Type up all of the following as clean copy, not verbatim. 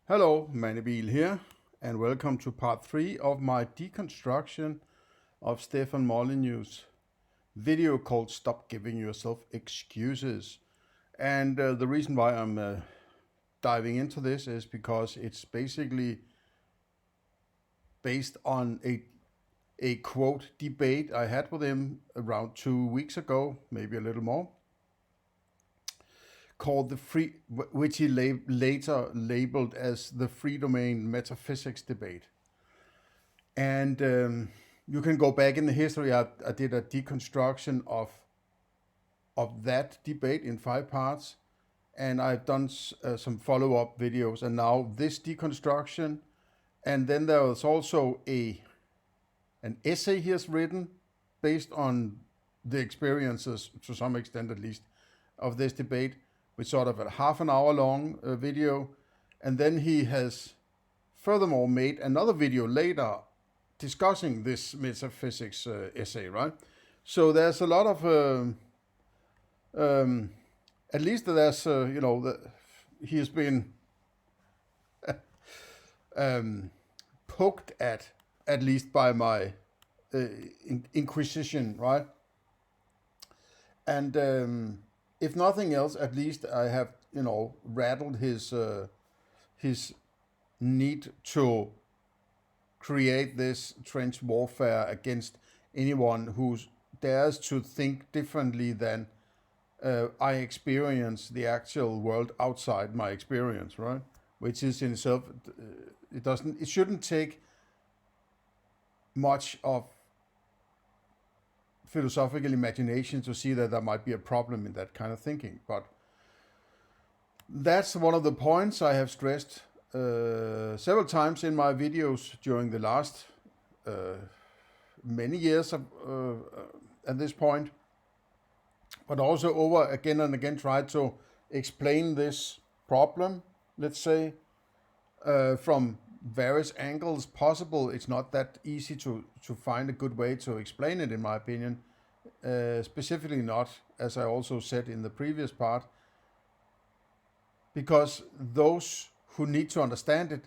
Hello, Mandibil here, and welcome to part 3 of my deconstruction of Stefan Molyneux' video called Stop Giving Yourself Excuses. And the reason why I'm diving into this is because it's basically based on a quote debate I had with him around 2 weeks ago, maybe a little more, called the free, which he later labeled as the free domain metaphysics debate. And you can go back in the history. I did a deconstruction of that debate in 5 parts, and I've done some follow-up videos, and now this deconstruction. And then there was also an essay he has written based on the experiences, to some extent at least, of this debate, with sort of a half an hour long video. And then he has furthermore made another video later discussing this metaphysics essay, right? So there's a lot of, at least there's, he has been poked at least by my inquisition, right? And if nothing else, at least I have, rattled his need to create this trench warfare against anyone who dares to think differently than I experience the actual world outside my experience, right? Which is in itself, it shouldn't take much of philosophical imagination to see that there might be a problem in that kind of thinking. But that's one of the points I have stressed several times in my videos during the last many years at this point, but also over again and again tried to explain this problem, let's say, from various angles possible. It's not that easy to find a good way to explain it, in my opinion, specifically not, as I also said in the previous part, because those who need to understand it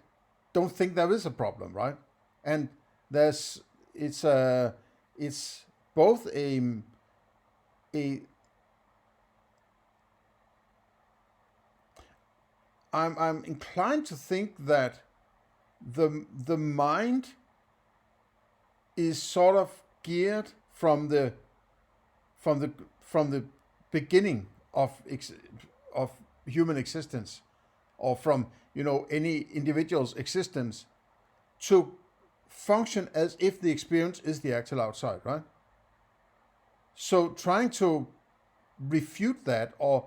don't think there is a problem, right? And it's both I'm inclined to think that the mind is sort of geared from the beginning of human existence, or from any individual's existence, to function as if the experience is the actual outside, right? So trying to refute that, or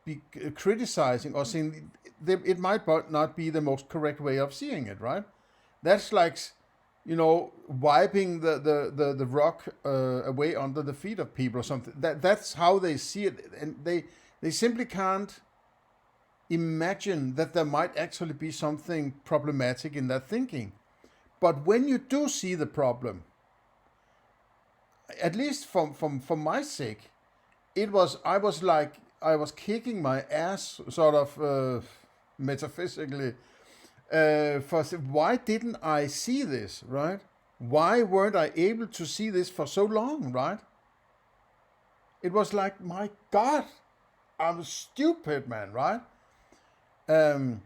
be criticizing or saying it might not be the most correct way of seeing it, right? That's like, wiping the rock away under the feet of people or something. That's how they see it, and they simply can't imagine that there might actually be something problematic in that thinking. But when you do see the problem, at least for my sake, I was kicking my ass, sort of metaphysically, for why didn't I see this, right? Why weren't I able to see this for so long, right? It was like, my God, I'm stupid, man, right? And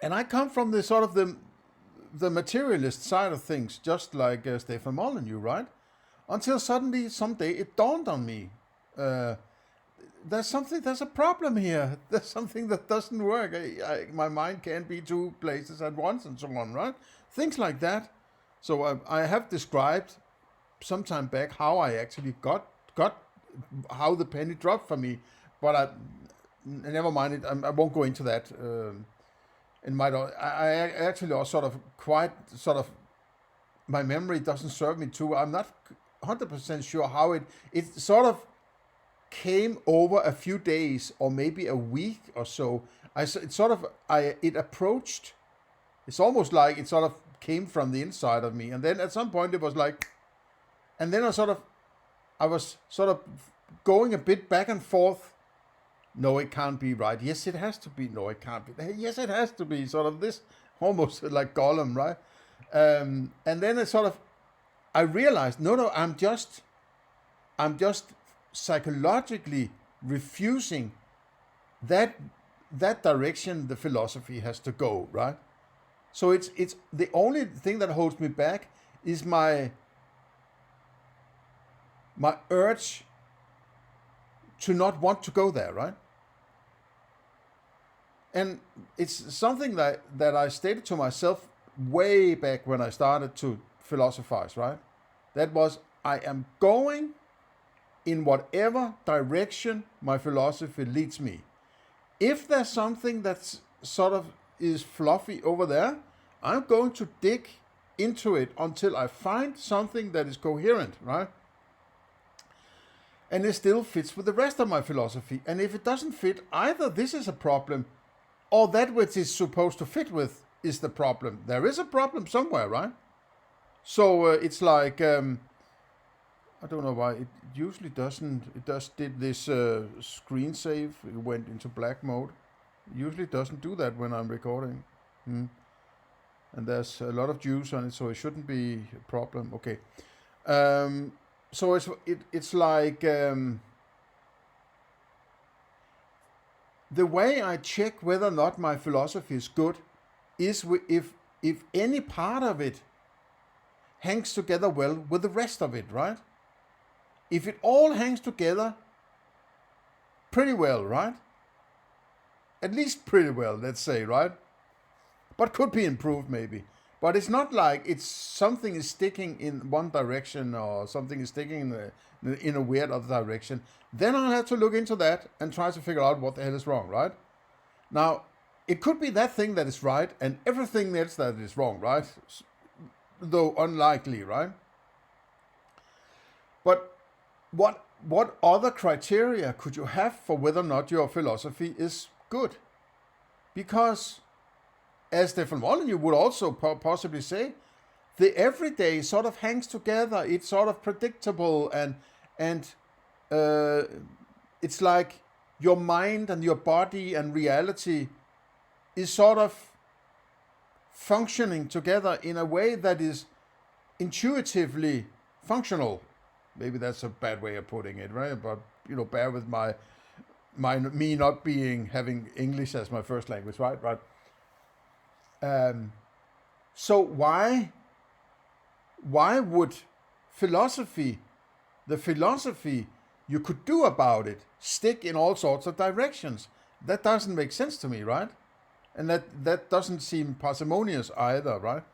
I come from the sort of the materialist side of things, just like Stefan Molyneux, right? Until suddenly, someday, it dawned on me. There's a problem here. There's something that doesn't work. My mind can't be two places at once, and so on, right? Things like that. So I have described some time back how I actually got how the penny dropped for me, but never mind it. I won't go into that. I actually are my memory doesn't serve me too. I'm not 100% sure how it sort of came over a few days or maybe a week or so. It approached. It's almost like it sort of came from the inside of me, and then at some point it was like, and then I was sort of going a bit back and forth no, it can't be right. Yes, it has to be. No, it can't be. Yes, it has to be. Sort of this, almost like Gollum, right? And then it sort of, I realized, no, I'm just psychologically refusing that direction the philosophy has to go, right? So it's the only thing that holds me back is my urge to not want to go there, right? And it's something that I stated to myself way back when I started to philosophize, right? That was, I am going in whatever direction my philosophy leads me. If there's something that's sort of is fluffy over there, I'm going to dig into it until I find something that is coherent, right? And it still fits with the rest of my philosophy. And if it doesn't fit, either this is a problem, or that which is supposed to fit with is the problem. There is a problem somewhere, right? So it's like, I don't know why, it usually doesn't, did this screen save, it went into black mode. It usually doesn't do that when I'm recording. And there's a lot of juice on it, so it shouldn't be a problem. Okay. So it's like, the way I check whether or not my philosophy is good is if any part of it hangs together well with the rest of it, right? If it all hangs together pretty well, right? At least pretty well, let's say, right? But could be improved maybe. But it's not like it's something is sticking in one direction or something is sticking in a weird other direction. Then I'll have to look into that and try to figure out what the hell is wrong, right? Now, it could be that thing that is right and everything else that is wrong, right? Though unlikely, right? But what other criteria could you have for whether or not your philosophy is good? Because, as Stefan Molyneux would also possibly say, the everyday sort of hangs together. It's sort of predictable and it's like your mind and your body and reality is sort of functioning together in a way that is intuitively functional. Maybe that's a bad way of putting it, right? But bear with me not having English as my first language, right? Right. So why would the philosophy you could do about it, stick in all sorts of directions? That doesn't make sense to me, right? And that doesn't seem parsimonious either, right?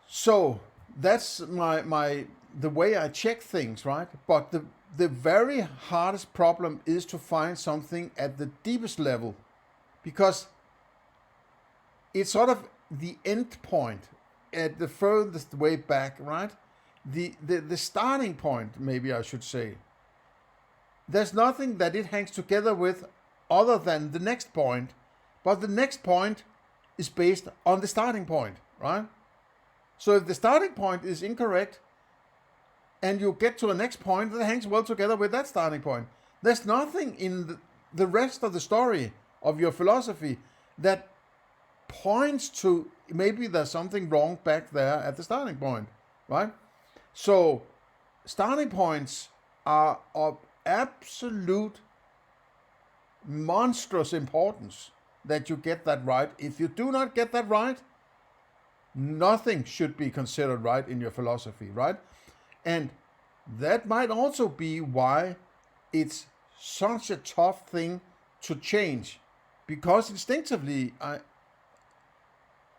So that's the way I check things, right? But the very hardest problem is to find something at the deepest level, because it's sort of the end point at the furthest way back, right? The starting point, maybe I should say. There's nothing that it hangs together with other than the next point, but the next point is based on the starting point, right? So if the starting point is incorrect and you get to the next point that hangs well together with that starting point, there's nothing in the rest of the story of your philosophy that points to maybe there's something wrong back there at the starting point, right? So starting points are of absolute monstrous importance that you get that right. If you do not get that right, nothing should be considered right in your philosophy, right? And that might also be why it's such a tough thing to change, because instinctively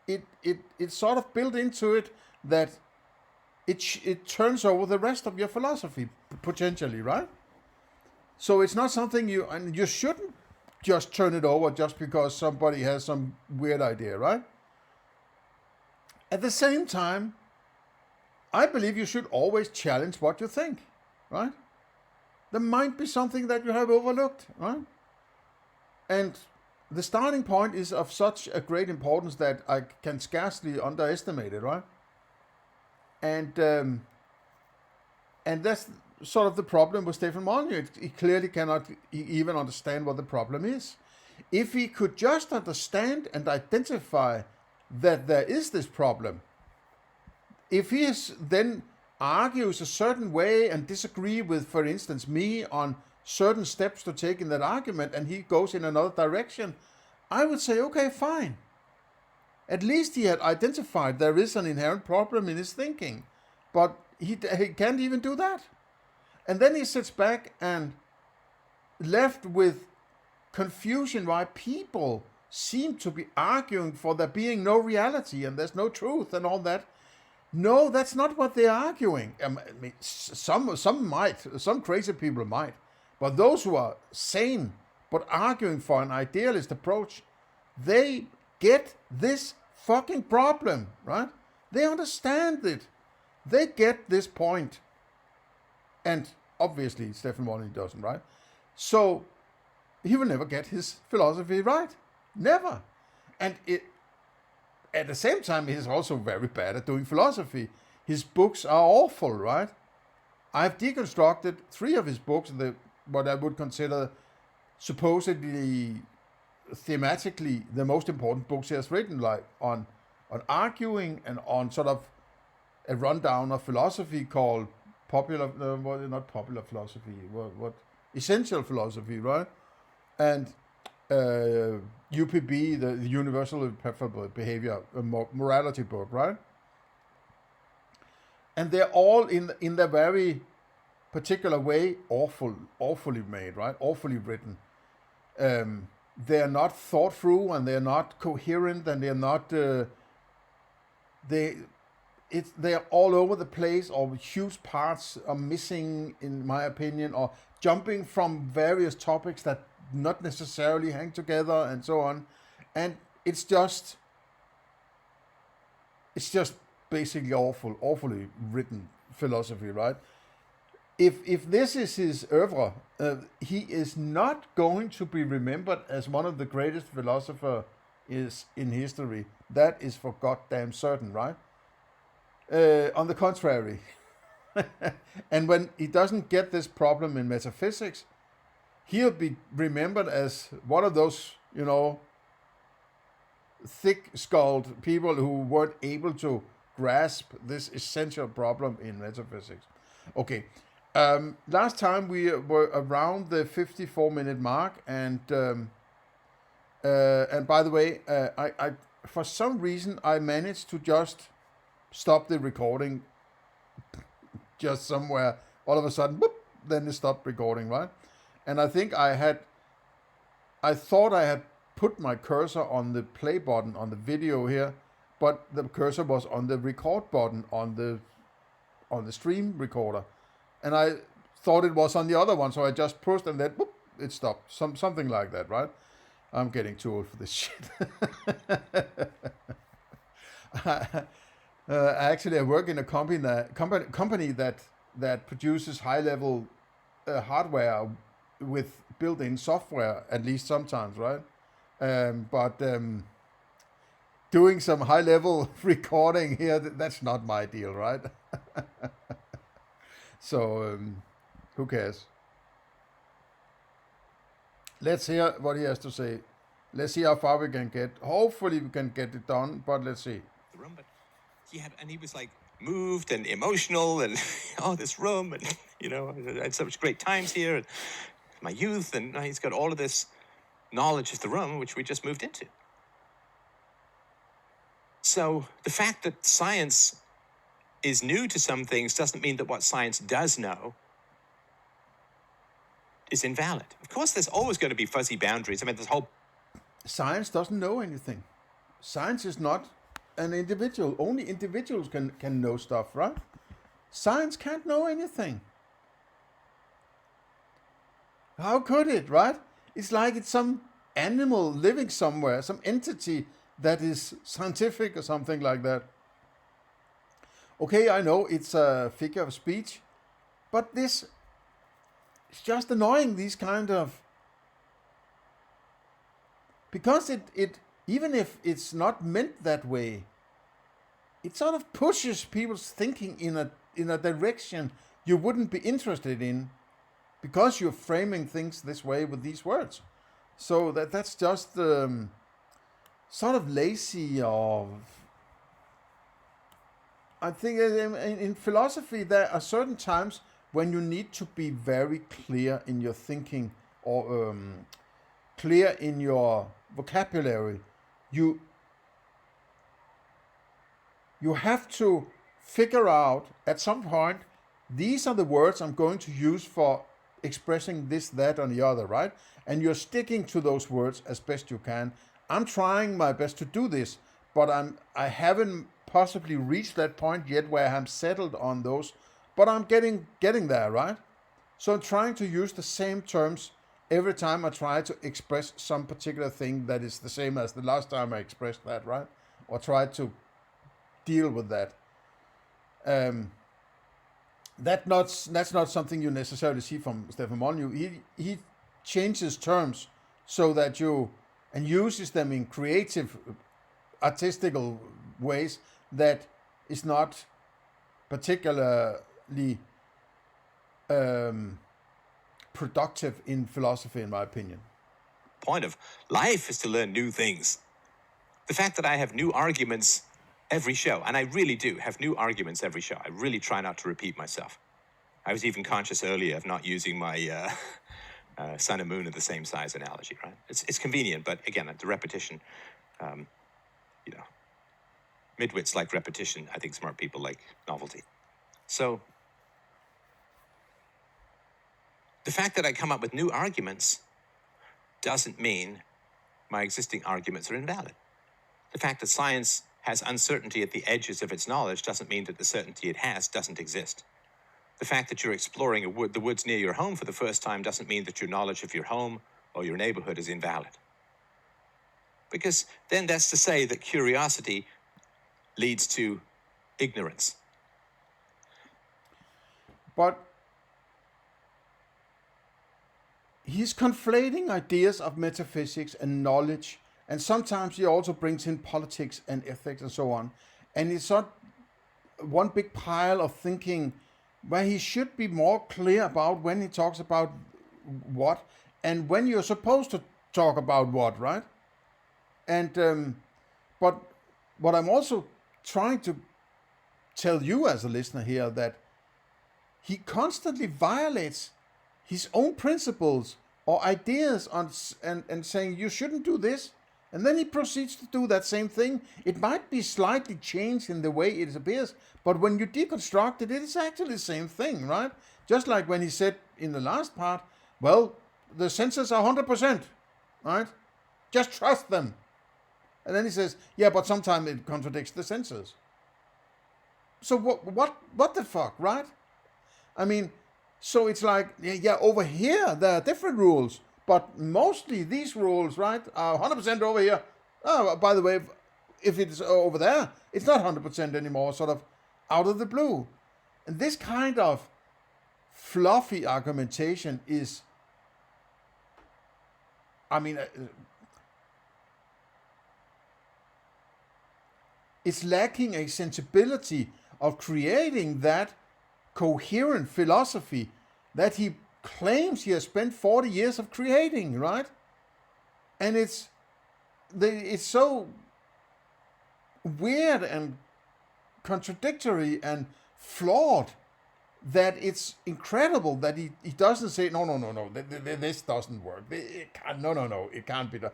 it's sort of built into it that it turns over the rest of your philosophy potentially, right? So it's not something you shouldn't just turn it over just because somebody has some weird idea, right? At the same time, I believe you should always challenge what you think, right? There might be something that you have overlooked, right? And the starting point is of such a great importance that I can scarcely underestimate it, right? And sort of the problem with Stefan Molyneux. He clearly cannot even understand what the problem is. If he could just understand and identify that there is this problem, if he then argues a certain way and disagree with, for instance, me on certain steps to take in that argument, and he goes in another direction, I would say, okay, fine. At least he had identified there is an inherent problem in his thinking, but he can't even do that. And then he sits back and left with confusion why people seem to be arguing for there being no reality and there's no truth and all that. No, that's not what they're arguing. I mean, some crazy people might, but those who are sane but arguing for an idealist approach, they get this fucking problem, right? They understand it. They get this point. And obviously, Stefan Molyneux doesn't, right? So he will never get his philosophy right. Never. And at the same time, he's also very bad at doing philosophy. His books are awful, right? I've deconstructed 3 of his books, what I would consider supposedly thematically the most important books he has written, like on arguing and on sort of a rundown of philosophy called essential philosophy, right? And UPB, the Universal Preferable Behavior, morality book, right? And they're all in their very particular way awfully made, right? Awfully written. They're not thought through, and they're not coherent, and they're not they're all over the place, or huge parts are missing, in my opinion, or jumping from various topics that not necessarily hang together, and so on. And it's just basically awfully written philosophy, right? If this is his oeuvre, he is not going to be remembered as one of the greatest philosophers in history. That is for goddamn certain, right? On the contrary. And when he doesn't get this problem in metaphysics, he'll be remembered as one of those, thick-skulled people who weren't able to grasp this essential problem in metaphysics. Okay. Last time we were around the 54-minute mark, and by the way, I for some reason I managed to just stop the recording just somewhere. All of a sudden, boop, then it stopped recording, right? And I think I thought I had put my cursor on the play button on the video here, but the cursor was on the record button on the stream recorder. And I thought it was on the other one, so I just pushed and then boop, it stopped. Something like that, right? I'm getting too old for this shit. Actually, I work in a company that produces high-level hardware with built-in software, at least sometimes, right? But doing some high-level recording here, that's not my deal, right? So, who cares? Let's hear what he has to say. Let's see how far we can get. Hopefully we can get it done, but let's see. The room, but he was like moved and emotional and this room, and I had such great times here, and my youth, and he's got all of this knowledge of the room, which we just moved into. So the fact that science is new to some things doesn't mean that what science does know is invalid. Of course, there's always going to be fuzzy boundaries. I mean, this whole... Science doesn't know anything. Science is not an individual. Only individuals can know stuff, right? Science can't know anything. How could it, right? It's like it's some animal living somewhere, some entity that is scientific or something like that. Okay, I know it's a figure of speech, but it's just annoying, these kind of... Because it even if it's not meant that way, it sort of pushes people's thinking in a direction you wouldn't be interested in, because you're framing things this way with these words. So that's just sort of lazy. Or I think in philosophy there are certain times when you need to be very clear in your thinking, or clear in your vocabulary. You have to figure out at some point, these are the words I'm going to use for expressing this, that, and the other, right? And you're sticking to those words as best you can. I'm trying my best to do this, but I haven't possibly reached that point yet where I'm settled on those, but I'm getting there, right? So I'm trying to use the same terms every time I try to express some particular thing that is the same as the last time I expressed that, right? Or try to deal with that. That's not something you necessarily see from Stefan Molyneux. He changes terms so that and uses them in creative, artistical ways that is not particularly productive in philosophy, in my opinion. Point of life is to learn new things. The fact that I have new arguments every show, and I really do have new arguments every show. I really try not to repeat myself. I was even conscious earlier of not using my sun and moon are the same size analogy, right? It's convenient, but again, the repetition, midwits like repetition. I think smart people like novelty. So the fact that I come up with new arguments doesn't mean my existing arguments are invalid. The fact that science has uncertainty at the edges of its knowledge doesn't mean that the certainty it has doesn't exist. The fact that you're exploring the woods near your home for the first time doesn't mean that your knowledge of your home or your neighborhood is invalid. Because then that's to say that curiosity leads to ignorance. But he's conflating ideas of metaphysics and knowledge, and sometimes he also brings in politics and ethics and so on. And it's not one big pile of thinking where he should be more clear about when he talks about what and when you're supposed to talk about what, right? And but what I'm also trying to tell you as a listener here, that he constantly violates his own principles or ideas and saying you shouldn't do this, and then he proceeds to do that same thing. It might be slightly changed in the way it appears, but when you deconstruct it, it is actually the same thing, right? Just like when he said in the last part, well, the senses are 100%, right? Just trust them. And then he says, yeah, but sometimes it contradicts the senses. So what the fuck, right? I mean, so it's like, yeah, over here there are different rules, but mostly these rules, right, are 100% over here. Oh, by the way, if it's over there, it's not 100% anymore, sort of out of the blue. And this kind of fluffy argumentation is, I mean, it's lacking a sensibility of creating that coherent philosophy that he claims he has spent 40 years of creating, right? And it's so weird and contradictory and flawed that it's incredible that he doesn't say, no, this doesn't work. It can't be done.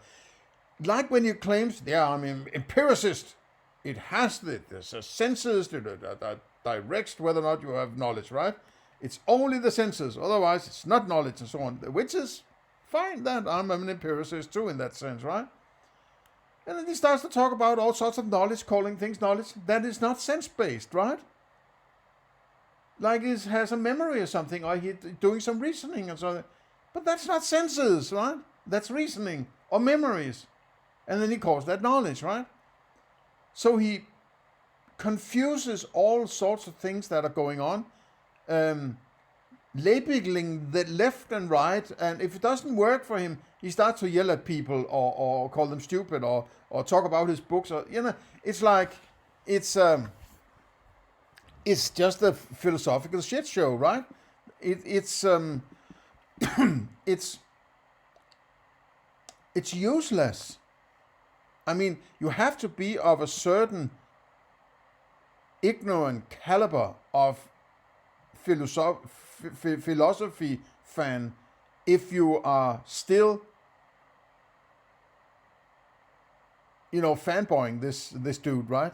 Like when he claims, yeah, I'm an empiricist. It has there's a senses that directs whether or not you have knowledge, right? It's only the senses, otherwise it's not knowledge and so on, which is fine. That I'm an empiricist too in that sense, right? And then he starts to talk about all sorts of knowledge, calling things knowledge that is not sense-based, right? Like he has a memory or something, or he's doing some reasoning and so on. But that's not senses, right? That's reasoning or memories. And then he calls that knowledge, right? So he confuses all sorts of things that are going on, labeling the left and right, and if it doesn't work for him, he starts to yell at people or call them stupid or talk about his books, or it's like it's it's just a philosophical shit show, right? It's it's it's useless. I mean, you have to be of a certain ignorant caliber of philosophy fan if you are still, fanboying this dude, right?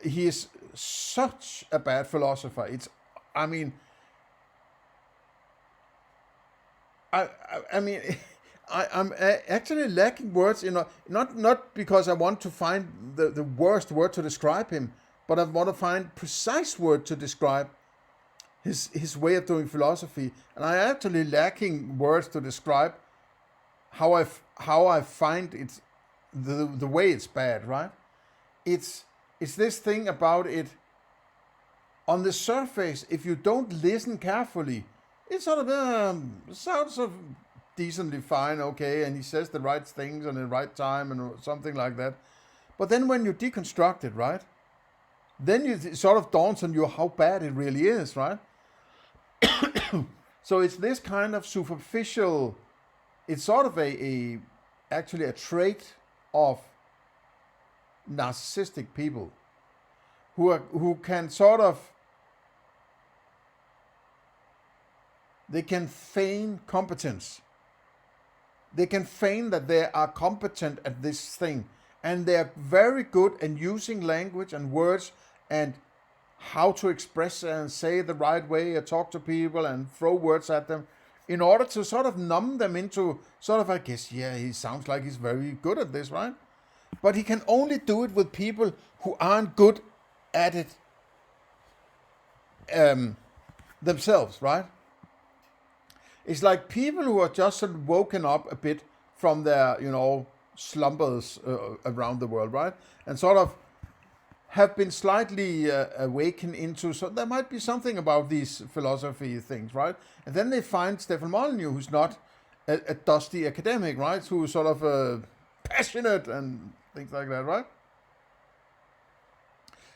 He is such a bad philosopher. I mean, I mean, I'm actually lacking words. Not because I want to find the worst word to describe him, but I want to find precise word to describe his way of doing philosophy, and I actually lacking words to describe how I find it, the way it's bad, right? It's this thing about it. On the surface, if you don't listen carefully, it sort of sounds of decently fine, okay, and he says the right things and the right time and something like that. But then when you deconstruct it, right, then it sort of dawns on you how bad it really is, right? So it's this kind of superficial. It's sort of actually a trait of narcissistic people who can sort of, they can feign competence. They can feign that they are competent at this thing, and they are very good at using language and words and how to express and say the right way or talk to people and throw words at them in order to sort of numb them into sort of, I guess, yeah, he sounds like he's very good at this, right? But he can only do it with people who aren't good at it themselves, right? It's like people who are just sort of woken up a bit from their, slumbers around the world, right? And sort of have been slightly awakened into, so there might be something about these philosophy things, right? And then they find Stefan Molyneux, who's not a dusty academic, right? Who's sort of passionate and things like that, right?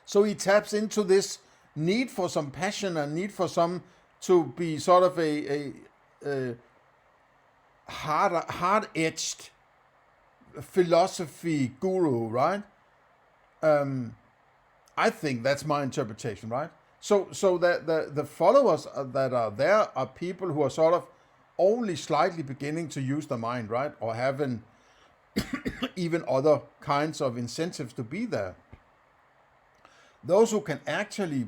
So he taps into this need for some passion and need for some to be sort of a hard-edged philosophy guru, right? I think that's my interpretation, right? So the followers that are there are people who are sort of only slightly beginning to use their mind, right? Or having even other kinds of incentives to be there. Those who can actually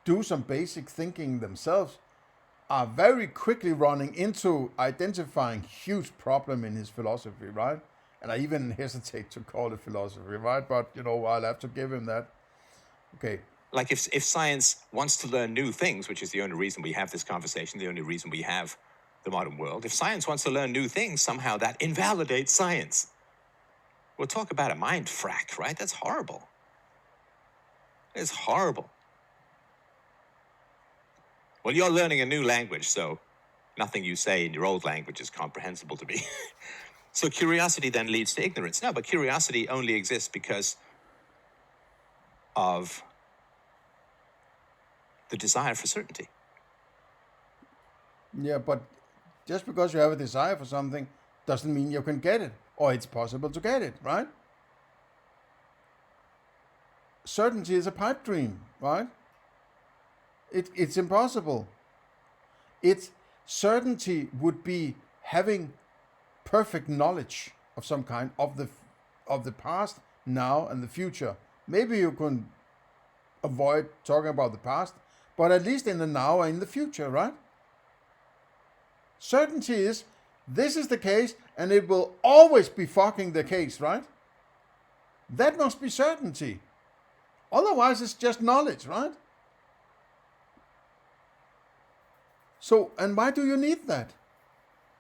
do some basic thinking themselves are very quickly running into identifying huge problem in his philosophy, right? And I even hesitate to call it philosophy, right? But, I'll have to give him that. Okay. Like if science wants to learn new things, which is the only reason we have this conversation, the only reason we have the modern world, if science wants to learn new things, somehow that invalidates science. We'll talk about a mind frack, right? That's horrible. It's horrible. Well, you're learning a new language, so nothing you say in your old language is comprehensible to me. So curiosity then leads to ignorance. No, but curiosity only exists because of the desire for certainty. Yeah, but just because you have a desire for something doesn't mean you can get it, or it's possible to get it, right? Certainty is a pipe dream, right? It's impossible. Certainty would be having perfect knowledge of some kind of the past, now, and the future. Maybe you can avoid talking about the past, but at least in the now and in the future, right? Certainty is this is the case, and it will always be fucking the case, right? That must be certainty. Otherwise, it's just knowledge, right? So, and why do you need that?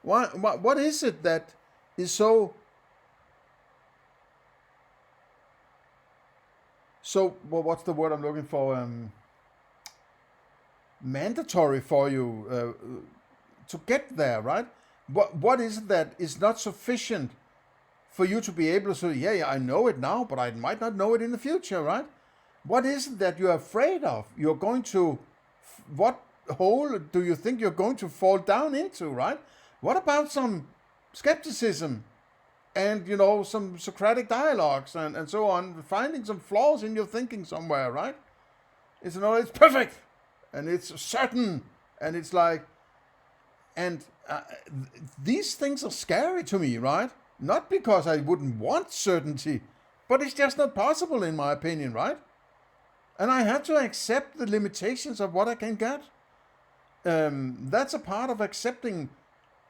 What is it that is so, well, what's the word I'm looking for? Mandatory for you to get there, right? What is it that is not sufficient for you to be able to say, yeah, I know it now, but I might not know it in the future, right? What is it that you're afraid of? You're going to, what hole do you think you're going to fall down into, right? What about some skepticism and, some Socratic dialogues and so on, finding some flaws in your thinking somewhere, right? It's perfect and it's certain and it's like, and these things are scary to me, right? Not because I wouldn't want certainty, but it's just not possible in my opinion, right? And I have to accept the limitations of what I can get. That's a part of accepting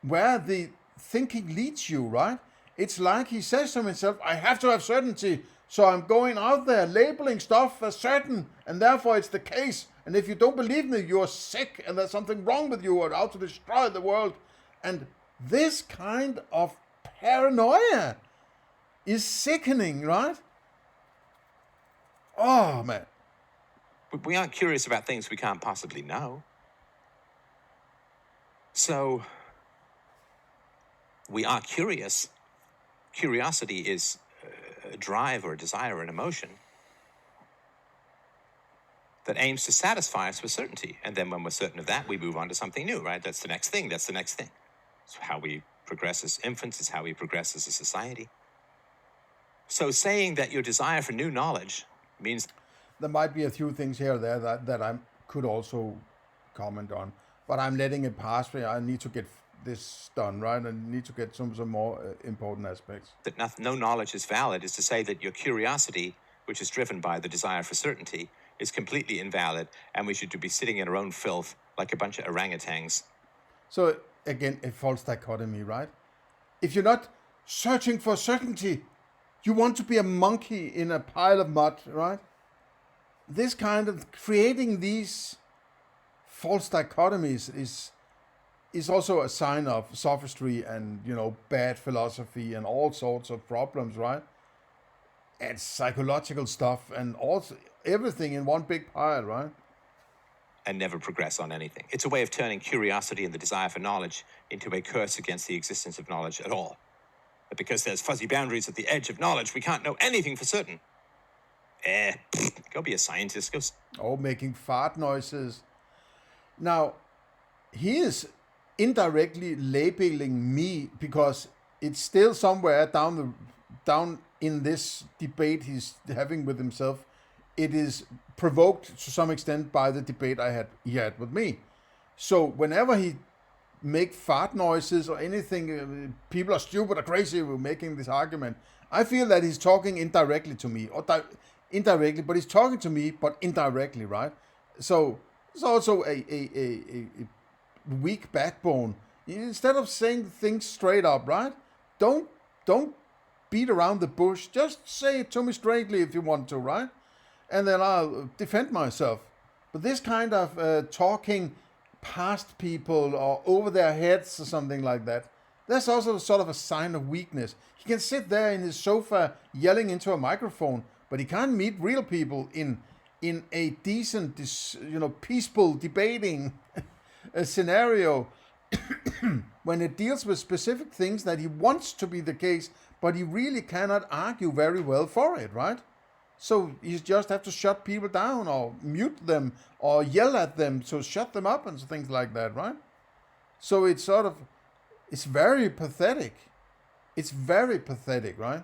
where the thinking leads you, right? It's like he says to himself, I have to have certainty, so I'm going out there labeling stuff as certain, and therefore it's the case. And if you don't believe me, you're sick, and there's something wrong with you, or out to destroy the world. And this kind of paranoia is sickening, right? Oh, man. We aren't curious about things we can't possibly know. So, we are curious. Curiosity is a drive or a desire or an emotion that aims to satisfy us with certainty. And then when we're certain of that, we move on to something new, right? That's the next thing. That's the next thing. It's how we progress as infants. It's how we progress as a society. So saying that your desire for new knowledge means... There might be a few things here or there that I could also comment on. But I'm letting it pass. I need to get this done, right? I need to get some more important aspects. That no knowledge is valid is to say that your curiosity, which is driven by the desire for certainty, is completely invalid, and we should be sitting in our own filth like a bunch of orangutans. So, again, a false dichotomy, right? If you're not searching for certainty, you want to be a monkey in a pile of mud, right? This kind of creating these false dichotomies is also a sign of sophistry and, bad philosophy and all sorts of problems, right? And psychological stuff and also everything in one big pile, right? And never progress on anything. It's a way of turning curiosity and the desire for knowledge into a curse against the existence of knowledge at all. But because there's fuzzy boundaries at the edge of knowledge, we can't know anything for certain. Go be a scientist. Making fart noises. Now, he is indirectly labeling me because it's still somewhere down in this debate he's having with himself. It is provoked to some extent by the debate he had with me. So whenever he make fart noises or anything, people are stupid or crazy with making this argument. I feel that he's talking indirectly to me, or indirectly, but he's talking to me, but indirectly, right? So it's also a weak backbone. Instead of saying things straight up, right? Don't beat around the bush. Just say it to me straightly if you want to, right? And then I'll defend myself. But this kind of talking past people or over their heads or something like that, that's also sort of a sign of weakness. He can sit there in his sofa yelling into a microphone, but he can't meet real people in a decent, peaceful debating scenario when it deals with specific things that he wants to be the case, but he really cannot argue very well for it, right? So you just have to shut people down or mute them or yell at them to shut them up and things like that, right? So it's very pathetic. It's very pathetic, right?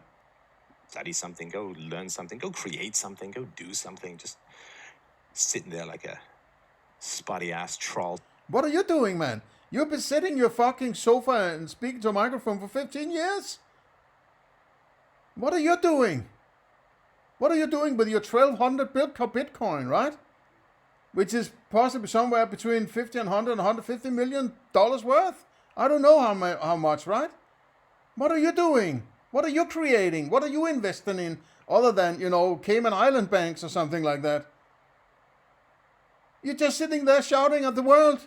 Study something, go learn something, go create something, go do something. Just sitting there like a spotty-ass troll. What are you doing, man? You've been sitting in your fucking sofa and speaking to a microphone for 15 years? What are you doing? What are you doing with your 1,200 Bitcoin, right? Which is possibly somewhere between 50 and 100 and 150 million dollars worth? I don't know how much, right? What are you doing? What are you creating? What are you investing in other than, Cayman Island banks or something like that? You're just sitting there shouting at the world,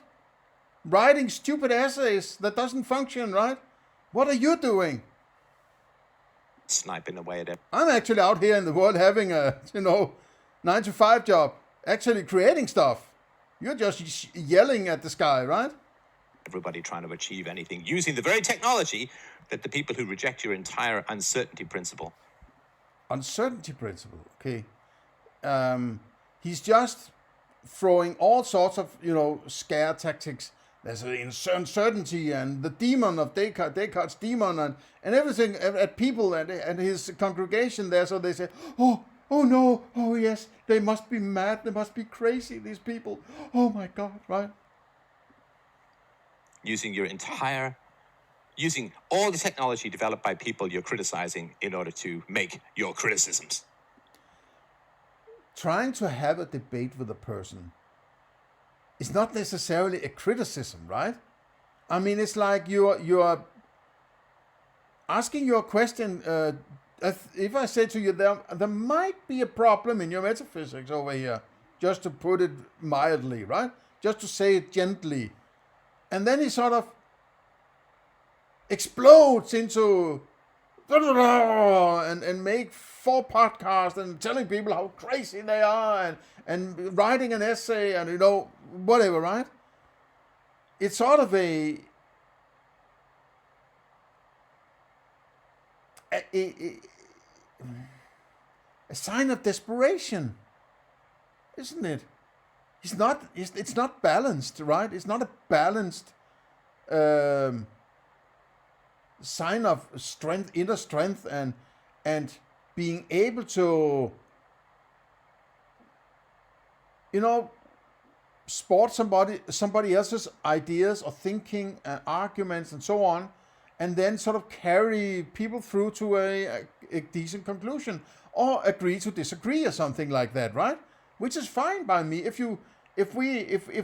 writing stupid essays that doesn't function, right? What are you doing? Sniping away at it. I'm actually out here in the world having a, 9-to-5 job, actually creating stuff. You're just yelling at the sky, right? Everybody trying to achieve anything using the very technology that the people who reject your entire uncertainty principle. Uncertainty principle, okay. He's just throwing all sorts of, scare tactics. There's an uncertainty and the demon of Descartes' demon and everything at people and his congregation there. So they say, oh no, oh yes, they must be mad, they must be crazy, these people. Oh my God, right? Using all the technology developed by people you're criticizing in order to make your criticisms. Trying to have a debate with a person is not necessarily a criticism, right? I mean, it's like you're asking your question. If I say to you, there might be a problem in your metaphysics over here, just to put it mildly, right? Just to say it gently. And then he sort of explodes into and make 4 podcasts and telling people how crazy they are and writing an essay and whatever, right? It's sort of a sign of desperation, isn't it? It's not balanced, right? It's not a balanced sign of strength, inner strength, and being able to, sport somebody else's ideas or thinking and arguments and so on, and then sort of carry people through to a decent conclusion, or agree to disagree or something like that, right? Which is fine by me. If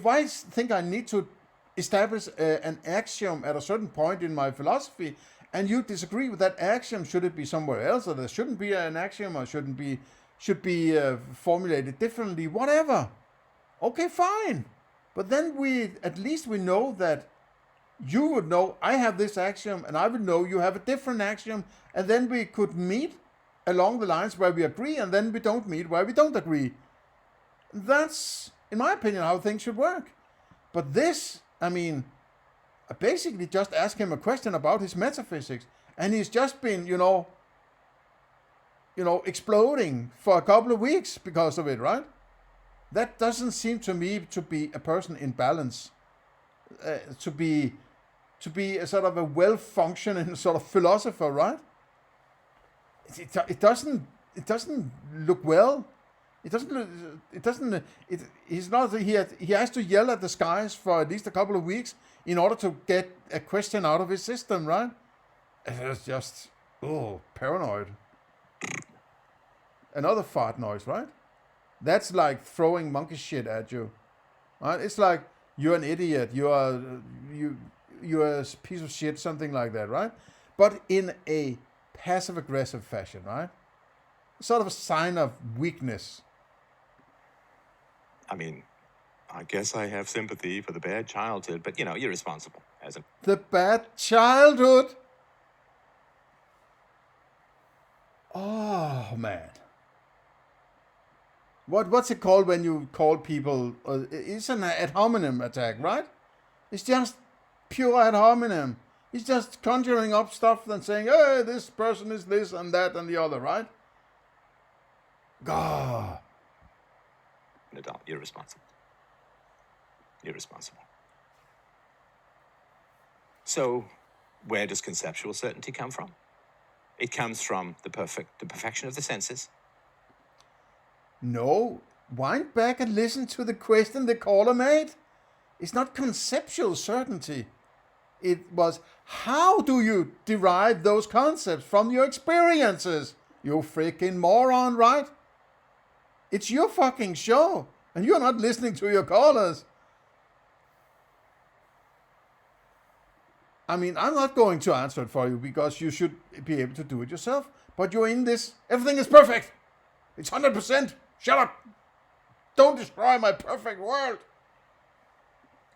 I think I need to establish an axiom at a certain point in my philosophy, and you disagree with that axiom, should it be somewhere else, or there shouldn't be an axiom, or should be formulated differently, whatever. Okay, fine. But then at least we know that you would know I have this axiom, and I would know you have a different axiom, and then we could meet along the lines where we agree, and then we don't meet where we don't agree. That's, in my opinion, how things should work. But this, I basically just asked him a question about his metaphysics, and he's just been, exploding for a couple of weeks because of it, right? That doesn't seem to me to be a person in balance, to be a sort of a well-functioning sort of philosopher, right? It doesn't look well. He has to yell at the skies for at least a couple of weeks in order to get a question out of his system, right? It's just, paranoid. Another fart noise, right? That's like throwing monkey shit at you, right? It's like, you're an idiot, you're a piece of shit, something like that, right? But in a passive-aggressive fashion, right? Sort of a sign of weakness. I guess I have sympathy for the bad childhood, but you're responsible as the bad childhood. Oh man, what's it called when you call people? It's an ad hominem attack, right? It's just pure ad hominem. He's just conjuring up stuff and saying, "Hey, this person is this and that and the other," right? God. Adult, you're responsible. You're responsible. So, where does conceptual certainty come from? It comes from the perfection of the senses. No, wind back and listen to the question the caller made. It's not conceptual certainty. It was, how do you derive those concepts from your experiences? You freaking moron, right? It's your fucking show, and you're not listening to your callers. I'm not going to answer it for you because you should be able to do it yourself. But you're in this, everything is perfect. It's 100%. Shut up. Don't destroy my perfect world.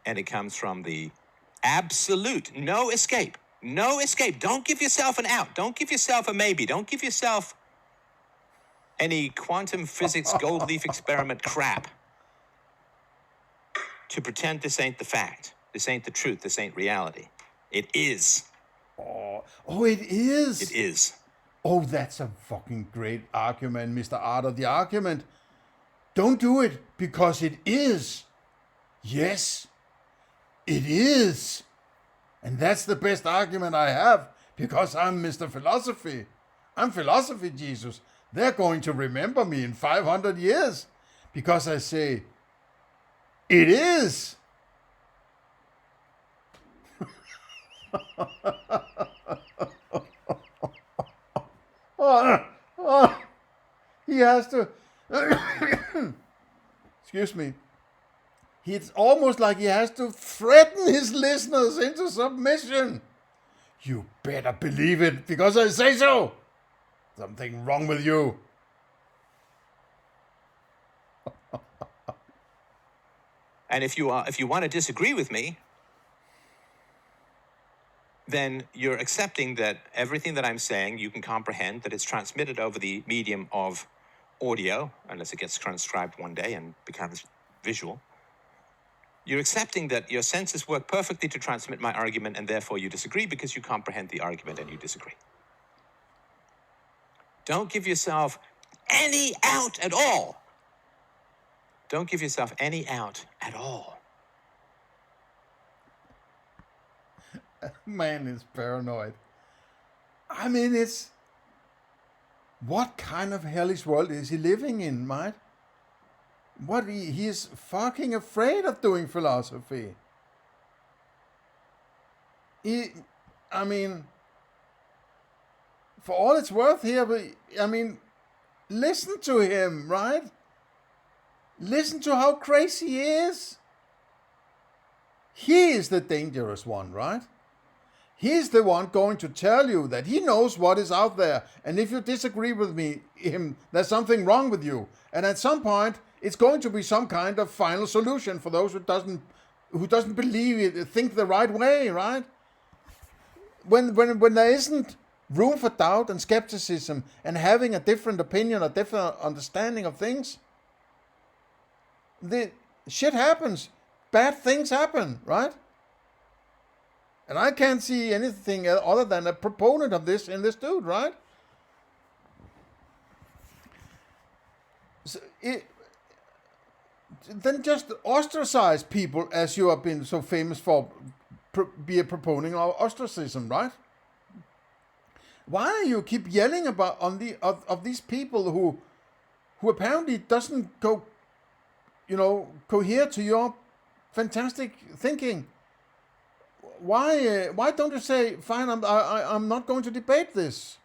And it comes from the absolute no escape. No escape. Don't give yourself an out. Don't give yourself a maybe. Don't give yourself any quantum physics gold leaf experiment crap to pretend this ain't the fact. This ain't the truth. This ain't reality. It is. Oh, it is. It is. Oh, that's a fucking great argument, Mr. Art of the argument. Don't do it because it is. Yes, it is. And that's the best argument I have, because I'm Mr. Philosophy. I'm Philosophy Jesus. They're going to remember me in 500 years because I say, it is. He has to, excuse me, it's almost like he has to threaten his listeners into submission. You better believe it, because I say so. Something wrong with you. And if you want to disagree with me, then you're accepting that everything that I'm saying you can comprehend, that it's transmitted over the medium of audio, unless it gets transcribed one day and becomes visual. You're accepting that your senses work perfectly to transmit my argument, and therefore you disagree because you comprehend the argument and you disagree. Don't give yourself any out at all. Don't give yourself any out at all. Man is paranoid. I mean, it's... What kind of hellish world is he living in, mate? What, he is fucking afraid of doing philosophy. I mean, for all it's worth here, but, I mean, listen to him, right? Listen to how crazy he is. He is the dangerous one, right? He's the one going to tell you that he knows what is out there. And if you disagree with him, there's something wrong with you. And at some point, it's going to be some kind of final solution for those who doesn't believe it, think the right way, right? When there isn't room for doubt and skepticism and having a different opinion, a different understanding of things, the shit happens. Bad things happen, right? And I can't see anything other than a proponent of this in this dude, right? So then just ostracize people, as you have been so famous for, be a proponent of ostracism, right? Why do you keep yelling about of these people who apparently doesn't go, cohere to your fantastic thinking? Why don't you say, fine, I'm not going to debate this,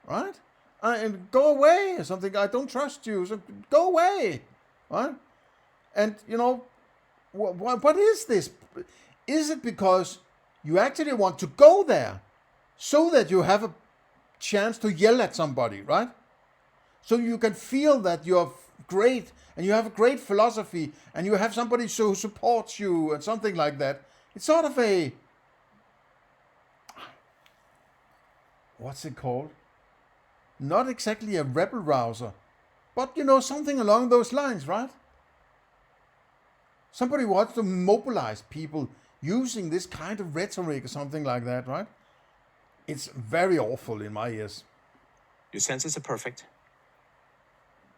right? And go away or something. I don't trust you, so go away, right? And what is this? Is it because you actually want to go there so that you have a chance to yell at somebody, right? So you can feel that you're great and you have a great philosophy and you have somebody who supports you and something like that. It's sort of a, what's it called? Not exactly a rebel rouser, but something along those lines, right? Somebody wants to mobilize people using this kind of rhetoric or something like that, right? It's very awful in my ears. Your senses are perfect,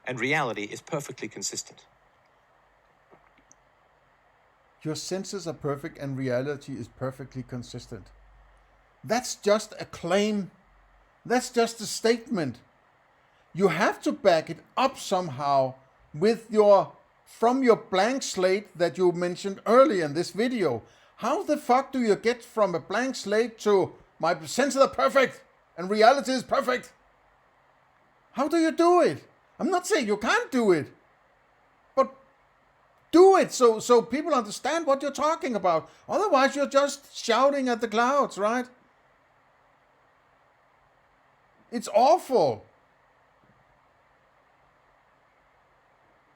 and reality is perfectly consistent. Your senses are perfect and reality is perfectly consistent. That's just a claim. That's just a statement. You have to back it up somehow from your blank slate that you mentioned earlier in this video. How the fuck do you get from a blank slate to my senses are perfect and reality is perfect? How do you do it? I'm not saying you can't do it, but do it so people understand what you're talking about. Otherwise, you're just shouting at the clouds, right? It's awful.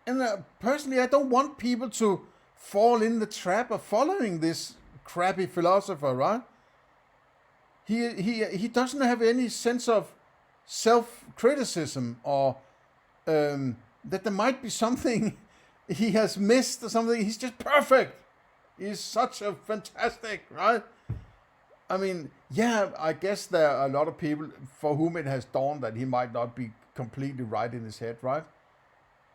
And personally, I don't want people to fall in the trap of following this crappy philosopher, right? He doesn't have any sense of self-criticism or that there might be something he has missed or something. He's just perfect. He's such a fantastic, right? I mean, yeah, I guess there are a lot of people for whom it has dawned that he might not be completely right in his head, right?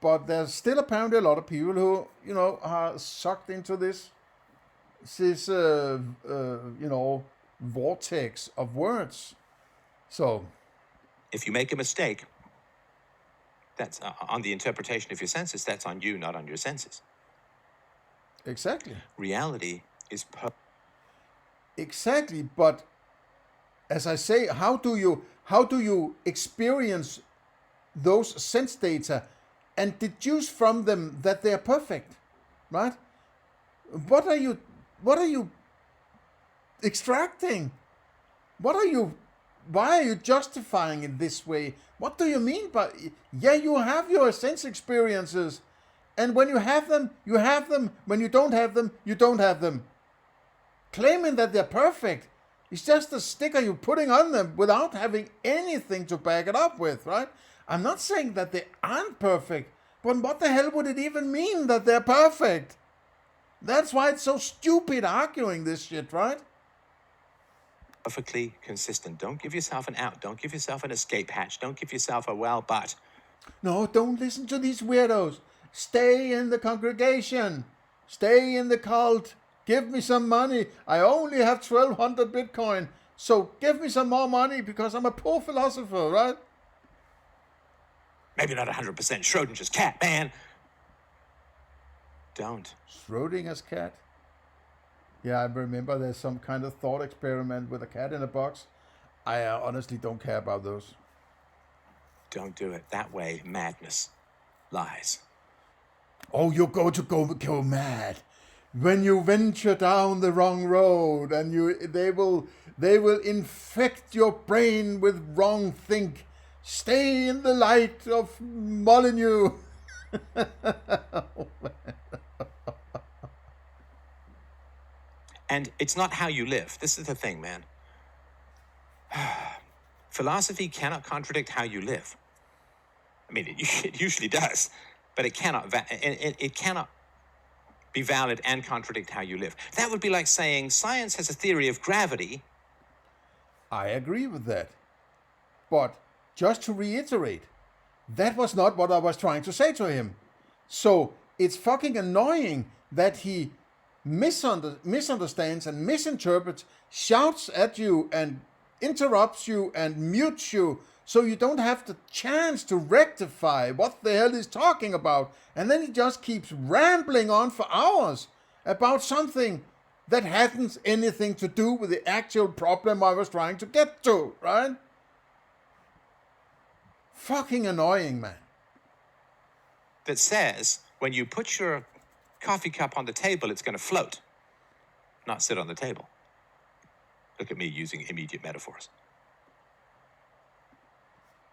but there's still apparently a lot of people who, are sucked into this vortex of words. So, if you make a mistake, that's on the interpretation of your senses. That's on you, not on your senses. Exactly. Reality is Exactly, but as I say, how do you experience those sense data and deduce from them that they are perfect, right? What are you extracting? Why are you justifying it this way? What do you mean by, you have your sense experiences, and when you have them, you have them. When you don't have them, you don't have them. Claiming that they're perfect is just a sticker you're putting on them without having anything to back it up with, right? I'm not saying that they aren't perfect, but what the hell would it even mean that they're perfect? That's why it's so stupid arguing this shit, right? perfectly consistent. Don't give yourself an out. Don't give yourself an escape hatch. Don't give yourself a well, but. No, don't listen to these weirdos. Stay in the congregation. Stay in the cult. Give me some money. I only have 1,200 Bitcoin. So give me some more money because I'm a poor philosopher, right? Maybe not 100% Schrodinger's cat, man. Don't. Schrodinger's cat? Yeah, I remember there's some kind of thought experiment with a cat in a box. I honestly don't care about those. Don't do it. That way, madness lies. Oh, you're going to go mad when you venture down the wrong road, and they will infect your brain with wrong think. Stay in the light of Molyneux. And it's not how you live. This is the thing, man. Philosophy cannot contradict how you live. I mean, it usually does, but it cannot be valid and contradict how you live. That would be like saying science has a theory of gravity. I agree with that. But just to reiterate, that was not what I was trying to say to him. So it's fucking annoying that he misunderstands and misinterprets, shouts at you and interrupts you and mutes you, so you don't have the chance to rectify what the hell he's talking about. And then he just keeps rambling on for hours about something that hasn't anything to do with the actual problem I was trying to get to, right? Fucking annoying, man. That says when you put your coffee cup on the table, it's going to float, not sit on the table. Look at me using immediate metaphors.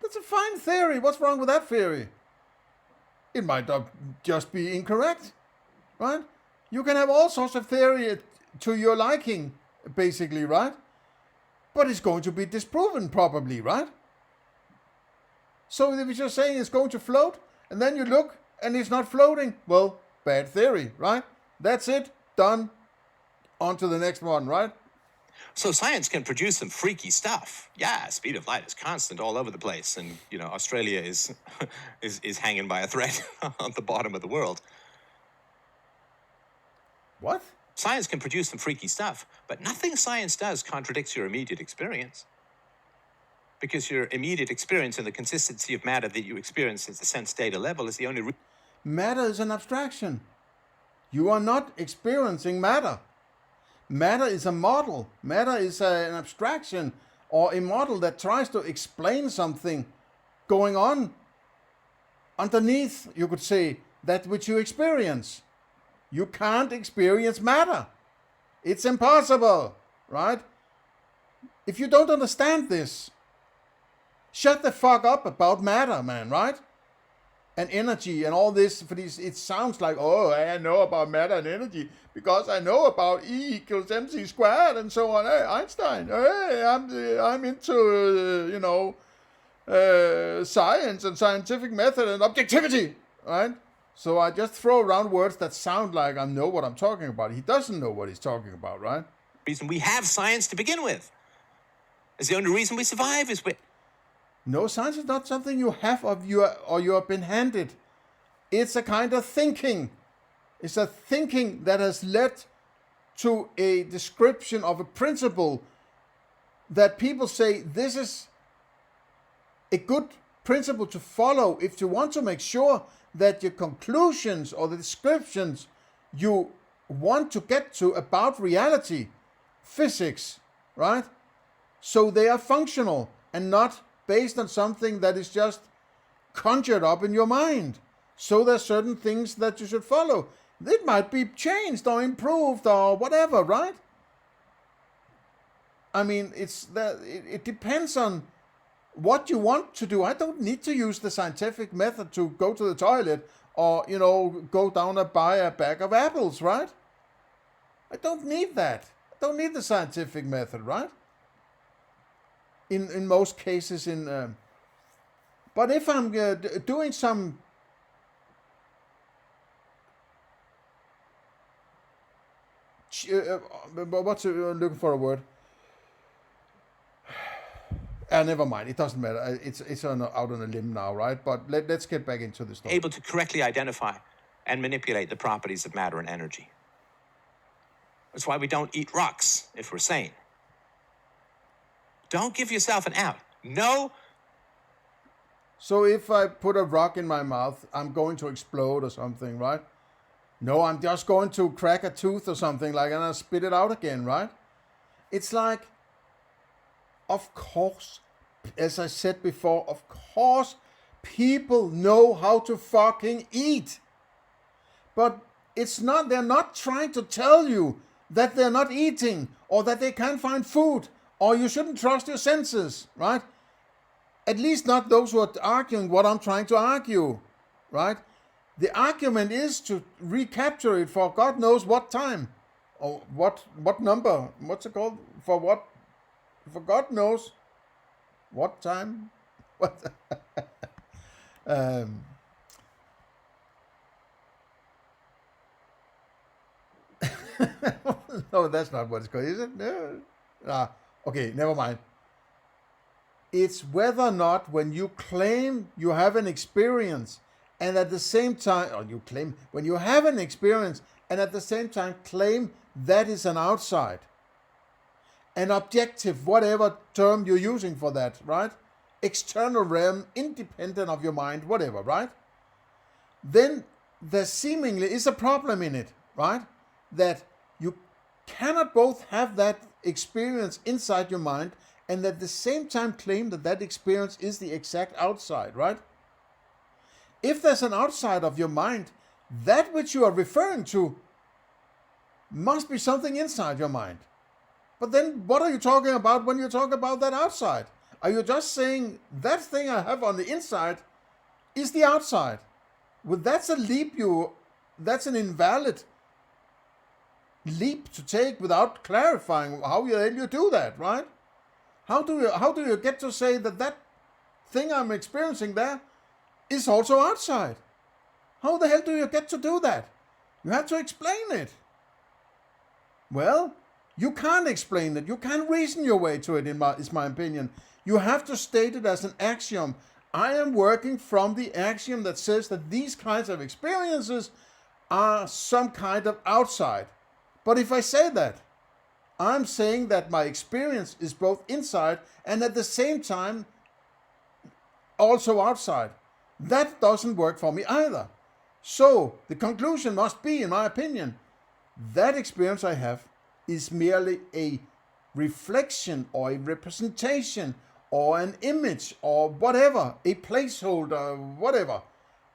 That's a fine theory. What's wrong with that theory? It might not just be incorrect, right? You can have all sorts of theory to your liking, basically, right? But it's going to be disproven, probably, right? So if you're saying it's going to float, and then you look, and it's not floating, well, bad theory, right? That's it. Done. On to the next one, right? So science can produce some freaky stuff. Yeah, speed of light is constant all over the place. And, Australia is hanging by a thread on the bottom of the world. What? Science can produce some freaky stuff, but nothing science does contradicts your immediate experience. Because your immediate experience and the consistency of matter that you experience at the sense data level is the only... Matter is an abstraction. You are not experiencing matter. Matter is a model. Matter is an abstraction or a model that tries to explain something going on underneath, you could say, that which you experience. You can't experience matter. It's impossible, right? If you don't understand this, shut the fuck up about matter, man, right? And energy and all this, for these, it sounds like, oh, I know about matter and energy because I know about E equals mc squared and so on. Hey, Einstein, hey, I'm into, science and scientific method and objectivity, right? So I just throw around words that sound like I know what I'm talking about. He doesn't know what he's talking about, right? The reason we have science to begin with. It's the only reason we survive is we... No, science is not something you have or you have been handed. It's a kind of thinking. It's a thinking that has led to a description of a principle that people say this is a good principle to follow if you want to make sure that your conclusions or the descriptions you want to get to about reality, physics, right? So they are functional and not based on something that is just conjured up in your mind. So there's certain things that you should follow. It might be changed or improved or whatever, right? I mean, it depends on what you want to do. I don't need to use the scientific method to go to the toilet or, go down and buy a bag of apples, right? I don't need that. I don't need the scientific method, right? In most cases, but if I'm doing some what's looking for a word? Never mind. It doesn't matter. It's out on a limb now, right? But let's get back into the story. Able to correctly identify and manipulate the properties of matter and energy. That's why we don't eat rocks if we're sane. Don't give yourself an out. No. So if I put a rock in my mouth, I'm going to explode or something, right? No, I'm just going to crack a tooth or something like, and I'll spit it out again, right? It's like, of course, as I said before, of course, people know how to fucking eat. But they're not trying to tell you that they're not eating or that they can't find food or you shouldn't trust your senses, right? At least not those who are arguing what I'm trying to argue, right? The argument is to recapture it for God knows what time or what number. What's it called? For what? For God knows what time. What? No, that's not what it's called, is it? No. Okay, never mind. It's whether or not when you claim you have an experience and at the same time, or you claim when you have an experience and at the same time claim that is an outside, an objective, whatever term you're using for that, right? External realm, independent of your mind, whatever, right? Then there seemingly is a problem in it, right? That you cannot both have that experience inside your mind and at the same time claim that that experience is the exact outside, right? If there's an outside of your mind, that which you are referring to must be something inside your mind. But then what are you talking about when you talk about that outside? Are you just saying that thing I have on the inside is the outside? Well, that's a leap that's an invalid leap to take without clarifying how you do that, right? How do you get to say that thing I'm experiencing there is also outside? How the hell do you get to do that? You have to explain it. Well, you can't explain it. You can't reason your way to it, is my opinion. You have to state it as an axiom. I am working from the axiom that says that these kinds of experiences are some kind of outside. But if I say that, I'm saying that my experience is both inside and at the same time also outside. That doesn't work for me either. So the conclusion must be, in my opinion, that experience I have is merely a reflection or a representation or an image or whatever, a placeholder, whatever,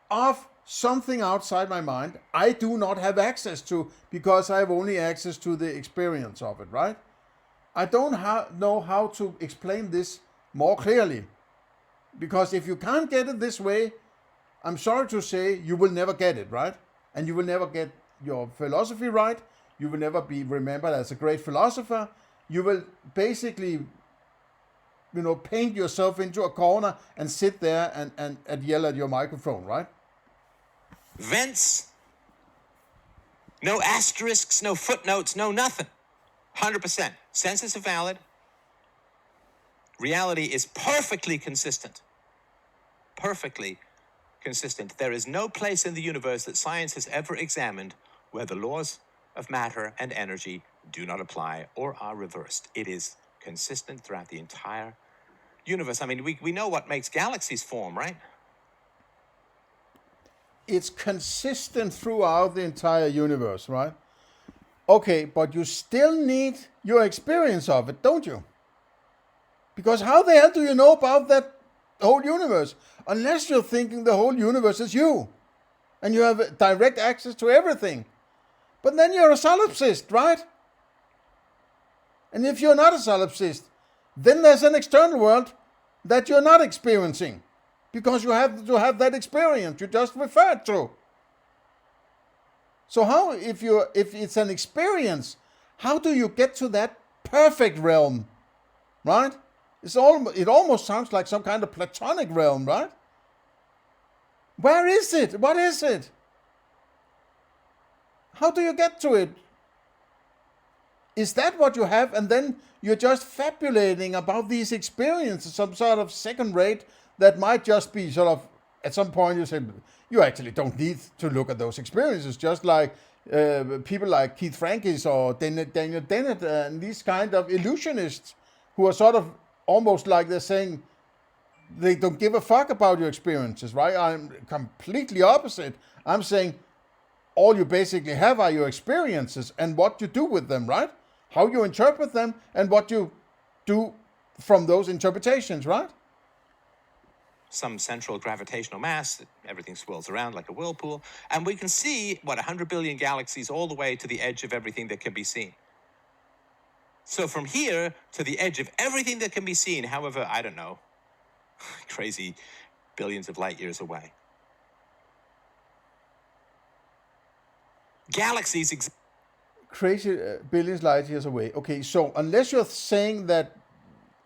of something outside my mind I do not have access to because I have only access to the experience of it, right? I don't know how to explain this more clearly, because if you can't get it this way, I'm sorry to say you will never get it, right? And you will never get your philosophy right. You will never be remembered as a great philosopher. You will basically, paint yourself into a corner and sit there and yell at your microphone, right? Vents, no asterisks, no footnotes, no nothing. 100%. Senses are valid. Reality is perfectly consistent. Perfectly consistent. There is no place in the universe that science has ever examined where the laws of matter and energy do not apply or are reversed. It is consistent throughout the entire universe. I mean, we know what makes galaxies form, right? It's consistent throughout the entire universe, right? Okay, but you still need your experience of it, don't you? Because how the hell do you know about that whole universe? Unless you're thinking the whole universe is you. And you have direct access to everything. But then you're a solipsist, right? And if you're not a solipsist, then there's an external world that you're not experiencing. Because you have to have that experience you just referred to. So how, if it's an experience, how do you get to that perfect realm, right? It almost sounds like some kind of Platonic realm, right? Where is it? What is it? How do you get to it? Is that what you have? And then you're just fabulating about these experiences, some sort of second rate that might just be sort of, at some point you say, you actually don't need to look at those experiences, just like people like Keith Frankis or Daniel Dennett and these kind of illusionists who are sort of almost like they're saying they don't give a fuck about your experiences, right? I'm completely opposite. I'm saying all you basically have are your experiences and what you do with them, right? How you interpret them and what you do from those interpretations, right? Some central gravitational mass, everything swirls around like a whirlpool, and we can see, 100 billion galaxies all the way to the edge of everything that can be seen. So from here to the edge of everything that can be seen, however, I don't know, crazy billions of light years away. Galaxies crazy billions light years away. Okay, so unless you're saying that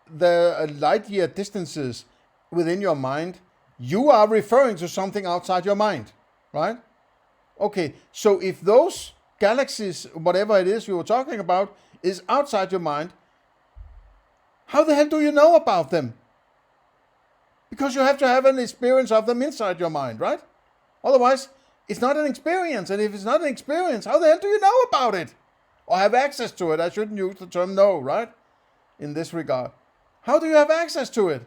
there are light year distances within your mind, you are referring to something outside your mind, right? Okay, so if those galaxies, whatever it is you were talking about, is outside your mind, how the hell do you know about them? Because you have to have an experience of them inside your mind, right? Otherwise, it's not an experience. And if it's not an experience, how the hell do you know about it? Or have access to it? I shouldn't use the term know, right? In this regard. How do you have access to it?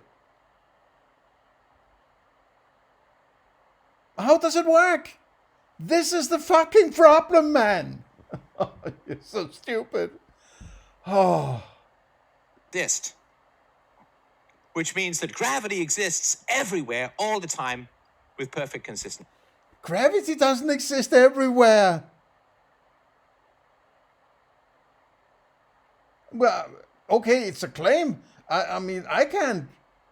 How does it work? This is the fucking problem, man. You're so stupid. Oh. Exist. Which means that gravity exists everywhere, all the time, with perfect consistency. Gravity doesn't exist everywhere. Well, okay, it's a claim. I mean, I can't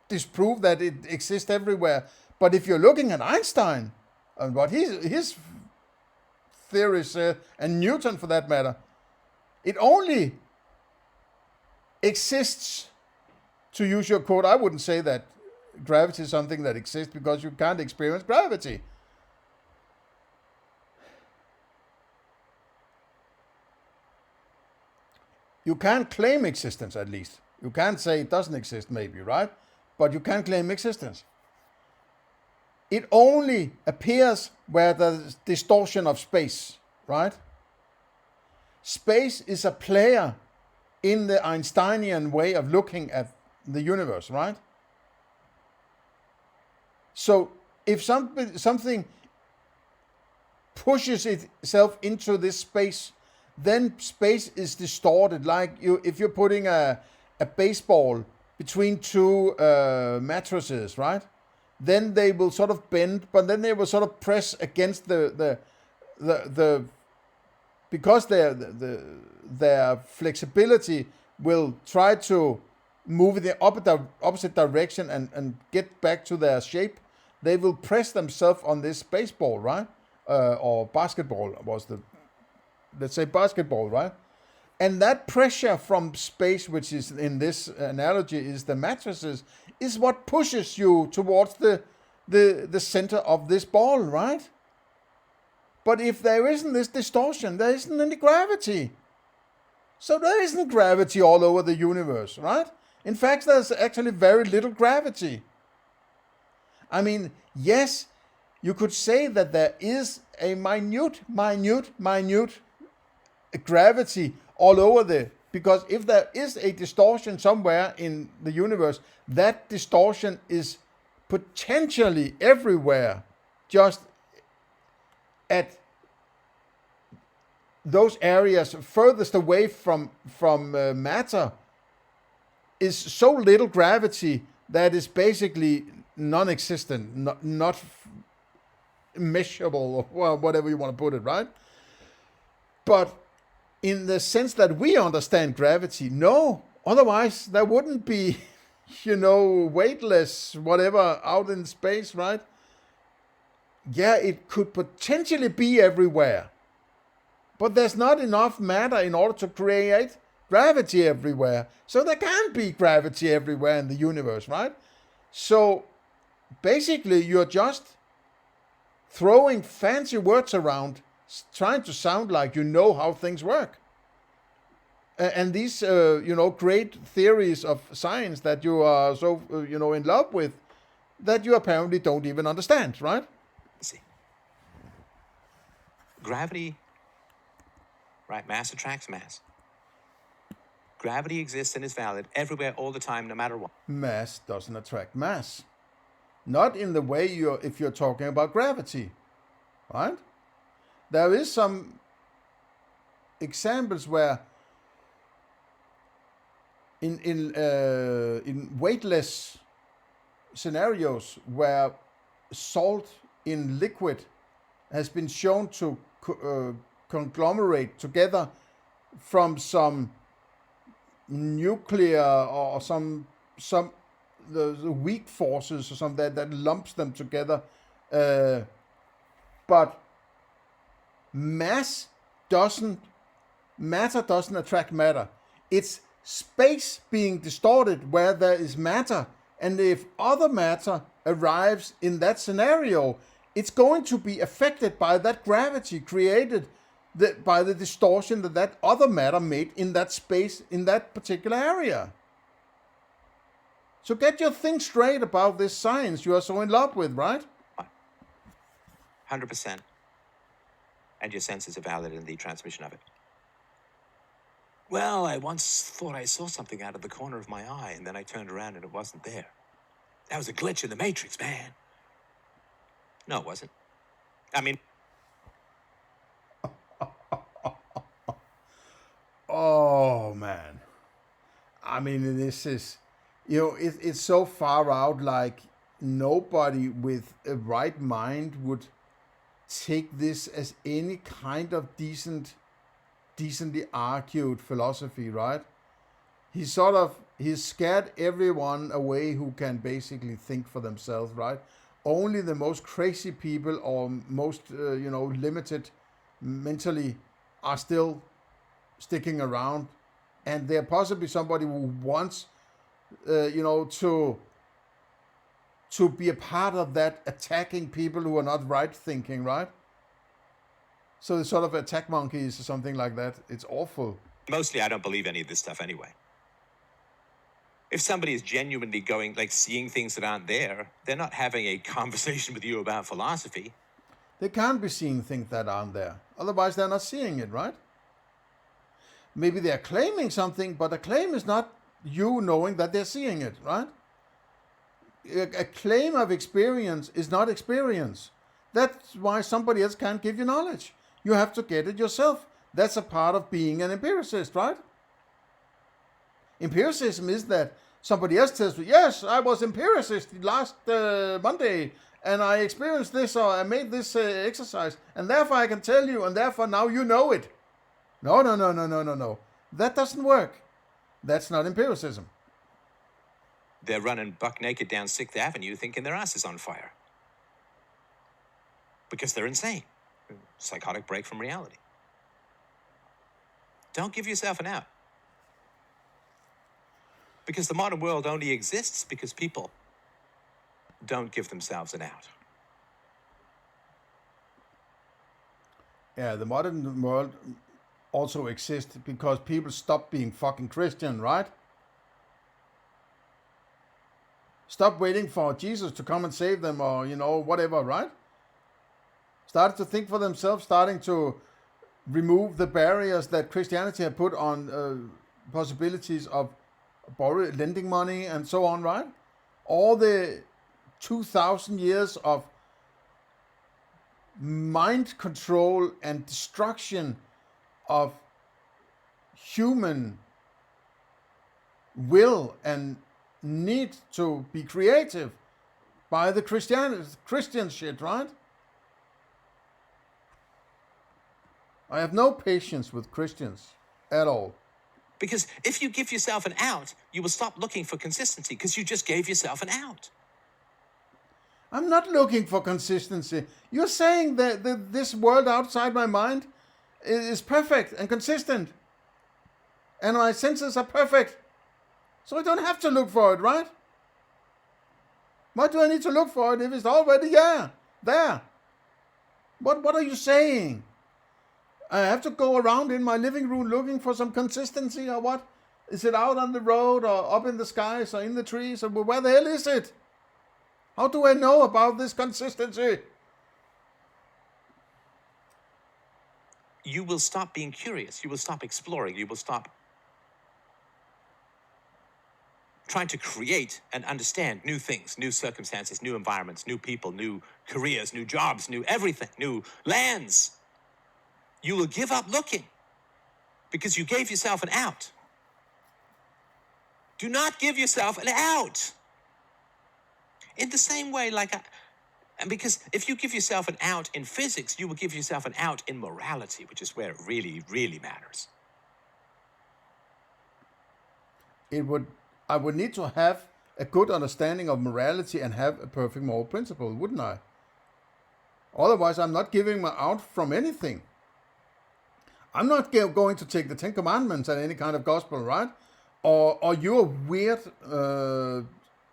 disprove that it exists everywhere. But if you're looking at Einstein and what his theories said, and Newton for that matter, it only exists, to use your quote, I wouldn't say that gravity is something that exists because you can't experience gravity. You can't claim existence, at least. You can't say it doesn't exist, maybe, right? But you can claim existence. It only appears where there's distortion of space, right? Space is a player in the Einsteinian way of looking at the universe, right? So if something pushes itself into this space, then space is distorted. Like if you're putting a baseball between two mattresses, right? Then they will sort of bend, but then they will sort of press against the because their flexibility will try to move in the opposite direction and get back to their shape. They will press themselves on this baseball, right? Or basketball let's say basketball, right? And that pressure from space, which is in this analogy is the mattresses, is what pushes you towards the center of this ball, right? But if there isn't this distortion, there isn't any gravity. So there isn't gravity all over the universe, right? In fact, there's actually very little gravity. I mean, yes, you could say that there is a minute gravity all over there. Because if there is a distortion somewhere in the universe, that distortion is potentially everywhere, just at those areas furthest away from matter is so little gravity that is basically non-existent, not measurable, or whatever you want to put it, right? But in the sense that we understand gravity, no. Otherwise, there wouldn't be, weightless, whatever, out in space, right? Yeah, it could potentially be everywhere. But there's not enough matter in order to create gravity everywhere. So there can't be gravity everywhere in the universe, right? So basically, you're just throwing fancy words around, trying to sound like you know how things work. And these, great theories of science that you are so, in love with, that you apparently don't even understand, right? See, gravity, right? Mass attracts mass. Gravity exists and is valid everywhere, all the time, no matter what. Mass doesn't attract mass. Not in the way if you're talking about gravity, right? There is some examples where in weightless scenarios where salt in liquid has been shown to conglomerate together from some nuclear or some the weak forces or something that lumps them together, but matter doesn't attract matter. It's space being distorted where there is matter, and if other matter arrives in that scenario, it's going to be affected by that gravity created by the distortion that other matter made in that space, in that particular area. So get your thing straight about this science you are so in love with, right? 100%. And your senses are valid in the transmission of it. Well, I once thought I saw something out of the corner of my eye, and then I turned around and it wasn't there. That was a glitch in the Matrix, man. No, it wasn't. I mean... Oh, man. I mean, this is... it's so far out, like nobody with a right mind would take this as any kind of decently argued philosophy, right? He's scared everyone away who can basically think for themselves, right? Only the most crazy people or most, limited mentally are still sticking around. And they're possibly somebody who wants, to be a part of that attacking people who are not right thinking, right? So it's sort of attack monkeys or something like that. It's awful. Mostly I don't believe any of this stuff anyway. If somebody is genuinely seeing things that aren't there, they're not having a conversation with you about philosophy. They can't be seeing things that aren't there. Otherwise, they're not seeing it, right? Maybe they're claiming something, but a claim is not you knowing that they're seeing it, right? A claim of experience is not experience. That's why somebody else can't give you knowledge. You have to get it yourself. That's a part of being an empiricist, right? Empiricism is that somebody else tells you, yes, I was empiricist last Monday, and I experienced this, or I made this exercise, and therefore I can tell you, and therefore now you know it. No. That doesn't work. That's not empiricism. They're running buck naked down 6th Avenue thinking their ass is on fire. Because they're insane. Psychotic break from reality. Don't give yourself an out. Because the modern world only exists because people don't give themselves an out. Yeah, the modern world also exists because people stop being fucking Christian, right? Stop waiting for Jesus to come and save them, or, whatever, right? started to think for themselves, starting to remove the barriers that Christianity had put on possibilities of lending money and so on, right? All the 2,000 years of mind control and destruction of human will and need to be creative by the Christian shit, right? I have no patience with Christians at all. Because if you give yourself an out, you will stop looking for consistency because you just gave yourself an out. I'm not looking for consistency. You're saying that this world outside my mind is perfect and consistent. And my senses are perfect. So I don't have to look for it, right? Why do I need to look for it if it's already there? What are you saying? I have to go around in my living room looking for some consistency or what? Is it out on the road or up in the skies or in the trees? Or where the hell is it? How do I know about this consistency? You will stop being curious. You will stop exploring. You will stop trying to create and understand new things, new circumstances, new environments, new people, new careers, new jobs, new everything, new lands. You will give up looking because you gave yourself an out. Do not give yourself an out. In the same way, and because if you give yourself an out in physics, you will give yourself an out in morality, which is where it really, really matters. I would need to have a good understanding of morality and have a perfect moral principle, wouldn't I? Otherwise, I'm not giving my out from anything. I'm not going to take the Ten Commandments and any kind of gospel, right? Or your weird,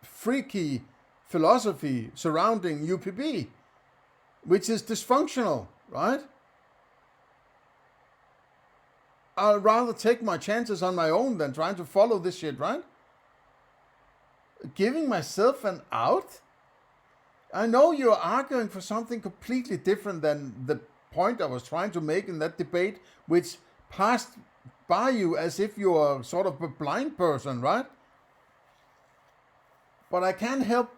freaky philosophy surrounding UPB, which is dysfunctional, right? I'll rather take my chances on my own than trying to follow this shit, right? Giving myself an out? I know you're arguing for something completely different than the point I was trying to make in that debate, which passed by you as if you are sort of a blind person, right? But I can't help,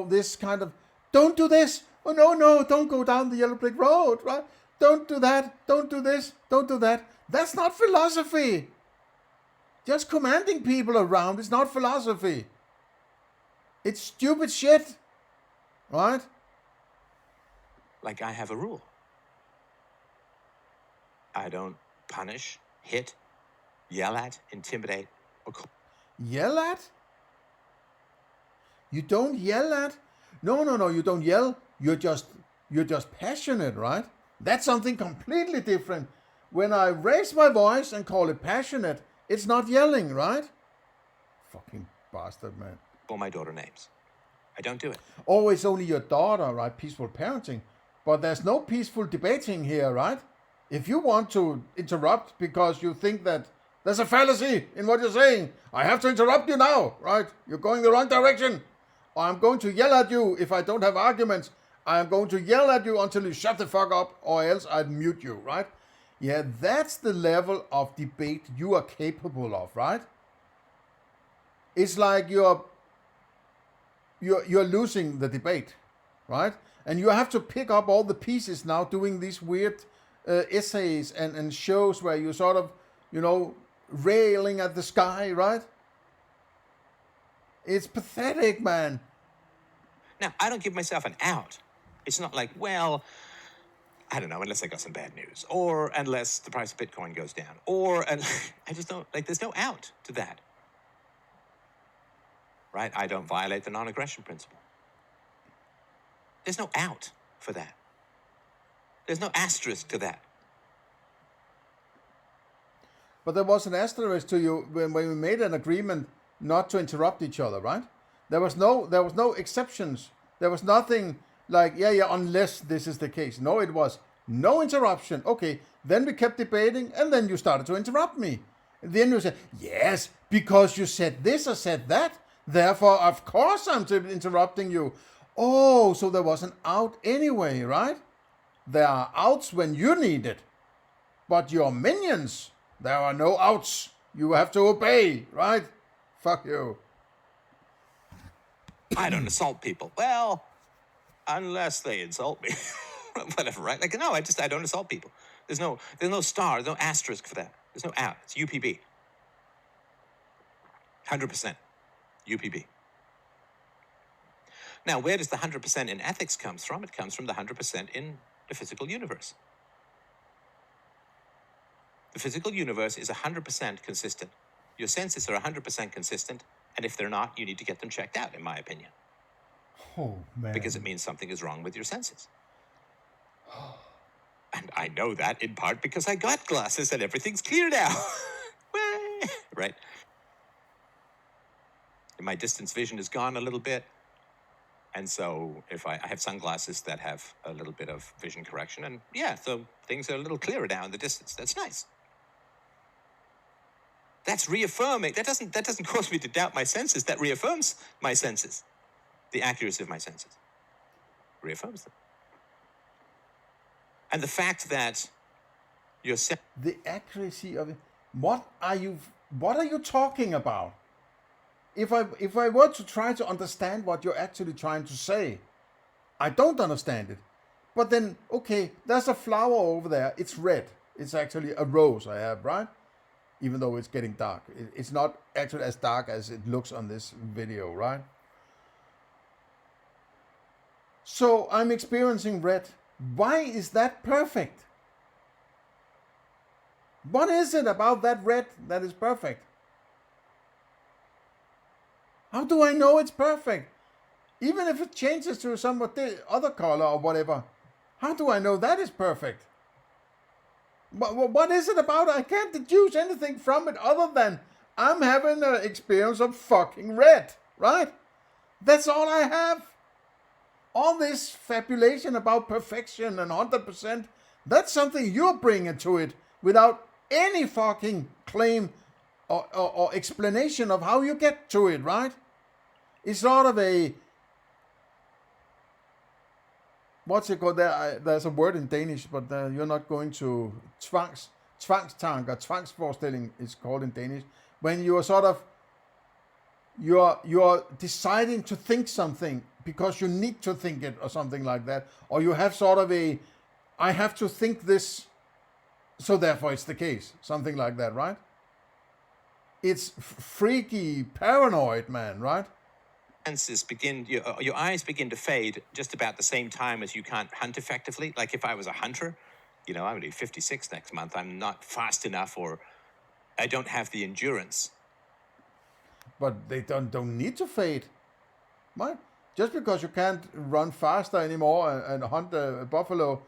this kind of, don't do this. Oh, no, don't go down the yellow brick road, right? Don't do that. Don't do this. Don't do that. That's not philosophy. Just commanding people around is not philosophy. It's stupid shit, right? Like I have a rule. I don't punish, hit, yell at, intimidate, or Yell at? You don't yell at? No, you don't yell. You're just passionate, right? That's something completely different. When I raise my voice and call it passionate, it's not yelling, right? Fucking bastard, man. Call my daughter names. I don't do it. Oh, it's only your daughter, right? Peaceful parenting. But there's no peaceful debating here, right? If you want to interrupt because you think that there's a fallacy in what you're saying, I have to interrupt you now, right? You're going the wrong direction. Or I'm going to yell at you if I don't have arguments. I'm going to yell at you until you shut the fuck up, or else I'd mute you, right? Yeah, that's the level of debate you are capable of, right? It's like you're losing the debate, right? And you have to pick up all the pieces now, doing these weird essays and shows where you sort of, railing at the sky, right? It's pathetic, man. Now, I don't give myself an out. It's not like, well, I don't know, unless I got some bad news, or unless the price of Bitcoin goes down, or I just don't, there's no out to that. Right? I don't violate the non-aggression principle. There's no out for that. There's no asterisk to that. But there was an asterisk to you when we made an agreement not to interrupt each other, right? There was no exceptions. There was nothing like, unless this is the case. No, it was no interruption. Okay, then we kept debating, and then you started to interrupt me. And then you said, yes, because you said this or said that. Therefore, of course I'm interrupting you. Oh, so there was an out anyway, right? There are outs when you need it. But your minions, there are no outs. You have to obey, right? Fuck you. I don't assault people. Well, unless they insult me. Whatever, right? Like, no, I don't assault people. There's no star, there's no asterisk for that. There's no out. It's UPB. 100% UPB. Now, where does the 100% in ethics comes from? It comes from the 100% in the physical universe. The physical universe is 100% consistent. Your senses are 100% consistent, and if they're not, you need to get them checked out, in my opinion. Oh, man. Because it means something is wrong with your senses. And I know that in part because I got glasses and everything's clear now. Right? And my distance vision is gone a little bit. And so if I have sunglasses that have a little bit of vision correction, and yeah, so things are a little clearer now in the distance. That's nice. That's reaffirming. That doesn't cause me to doubt my senses. That reaffirms my senses. The accuracy of my senses. Reaffirms them. And the fact that your the accuracy of it. What are you talking about? If I were to try to understand what you're actually trying to say, I don't understand it. But then, okay, there's a flower over there. It's red. It's actually a rose I have, right? Even though it's getting dark. It's not actually as dark as it looks on this video, right? So I'm experiencing red. Why is that perfect? What is it about that red that is perfect? How do I know it's perfect? Even if it changes to some other color or whatever, how do I know that is perfect? What is it about? I can't deduce anything from it other than I'm having an experience of fucking red, right? That's all I have. All this fabulation about perfection and 100%, that's something you're bringing to it without any fucking claim or explanation of how you get to it, right? It's sort of a... What's it called there? There's a word in Danish, but you're not going to... Tvangstanker, tvangsforestilling is called in Danish. When you are sort of... You're deciding to think something because you need to think it or something like that. Or you have sort of a... I have to think this, so therefore it's the case. Something like that, right? It's freaky, paranoid, man, right? Senses begin, your eyes begin to fade just about the same time as you can't hunt effectively. Like if I was a hunter, I'm going to be 56 next month. I'm not fast enough, or I don't have the endurance. But they don't need to fade. Right? Just because you can't run faster anymore and hunt a buffalo,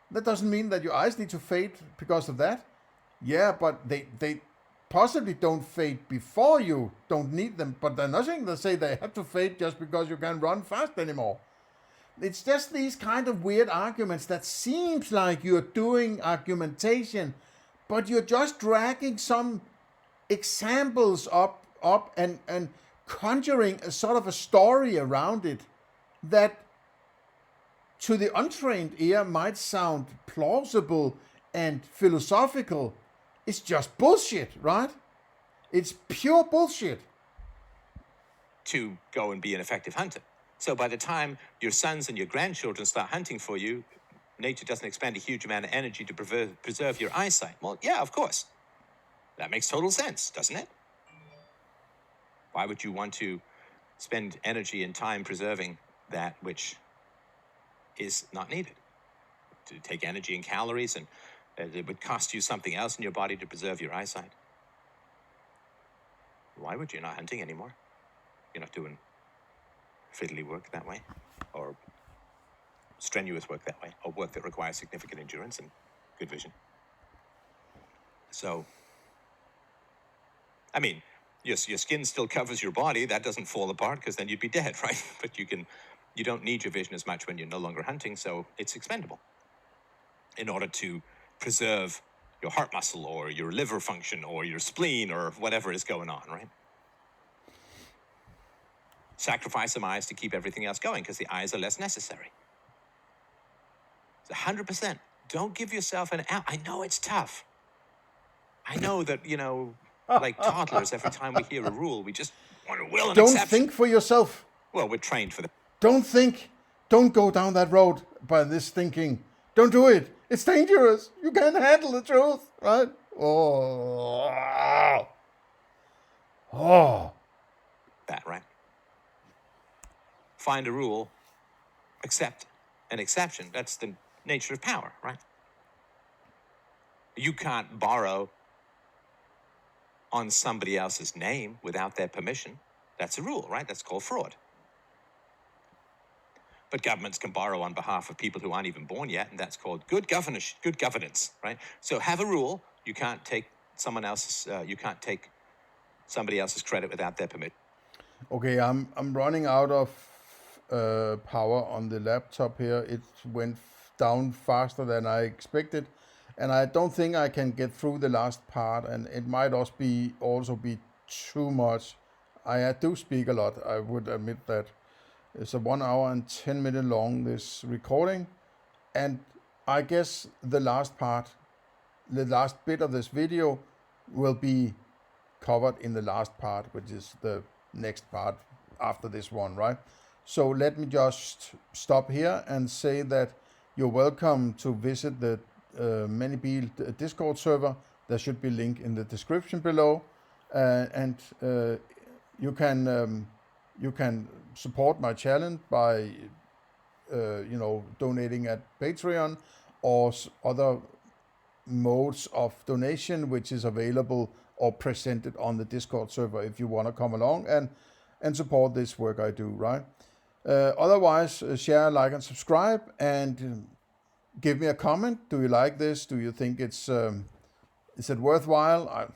that doesn't mean that your eyes need to fade because of that. Yeah, but they possibly don't fade before you don't need them, but there's nothing that say they have to fade just because you can't run fast anymore. It's just these kind of weird arguments that seems like you're doing argumentation, but you're just dragging some examples up and conjuring a sort of a story around it that to the untrained ear might sound plausible and philosophical. It's just bullshit, right? It's pure bullshit. To go and be an effective hunter. So by the time your sons and your grandchildren start hunting for you, nature doesn't expend a huge amount of energy to preserve your eyesight. Well, yeah, of course. That makes total sense, doesn't it? Why would you want to spend energy and time preserving that which is not needed? To take energy and calories, and it would cost you something else in your body to preserve your eyesight. Why would you? You're not hunting anymore. You're not doing fiddly work that way, or strenuous work that way, or work that requires significant endurance and good vision. So, I mean, your skin still covers your body. That doesn't fall apart because then you'd be dead, right? But you don't need your vision as much when you're no longer hunting, so it's expendable in order to preserve your heart muscle or your liver function or your spleen or whatever is going on, right? Sacrifice some eyes to keep everything else going because the eyes are less necessary. 100%. Don't give yourself an out. I know it's tough. I know that, like toddlers, every time we hear a rule, we just want to will an Don't exception. think for yourself. Well, we're trained for that. Don't think. Don't go down that road by this thinking. Don't do it. It's dangerous. You can't handle the truth, right? Oh. That, right? Find a rule, accept an exception. That's the nature of power, right? You can't borrow on somebody else's name without their permission. That's a rule, right? That's called fraud. But governments can borrow on behalf of people who aren't even born yet, and that's called good governance, right? So have a rule. You can't take somebody else's credit without their permission. Okay, I'm running out of power on the laptop here. It went down faster than I expected, and I don't think I can get through the last part, and it might also be too much. I do speak a lot, I would admit that. It's a 1 hour and 10 minute long, this recording, and I guess the last bit of this video will be covered in the last part, which is the next part after this one, right? So let me just stop here and say that you're welcome to visit the Mandibil Discord server. There should be a link in the description below, and you can support my channel by donating at Patreon or other modes of donation which is available or presented on the Discord server if you want to come along and support this work I do, right? Otherwise, share, like, and subscribe, and give me a comment. Do you like this? Do you think is it worthwhile?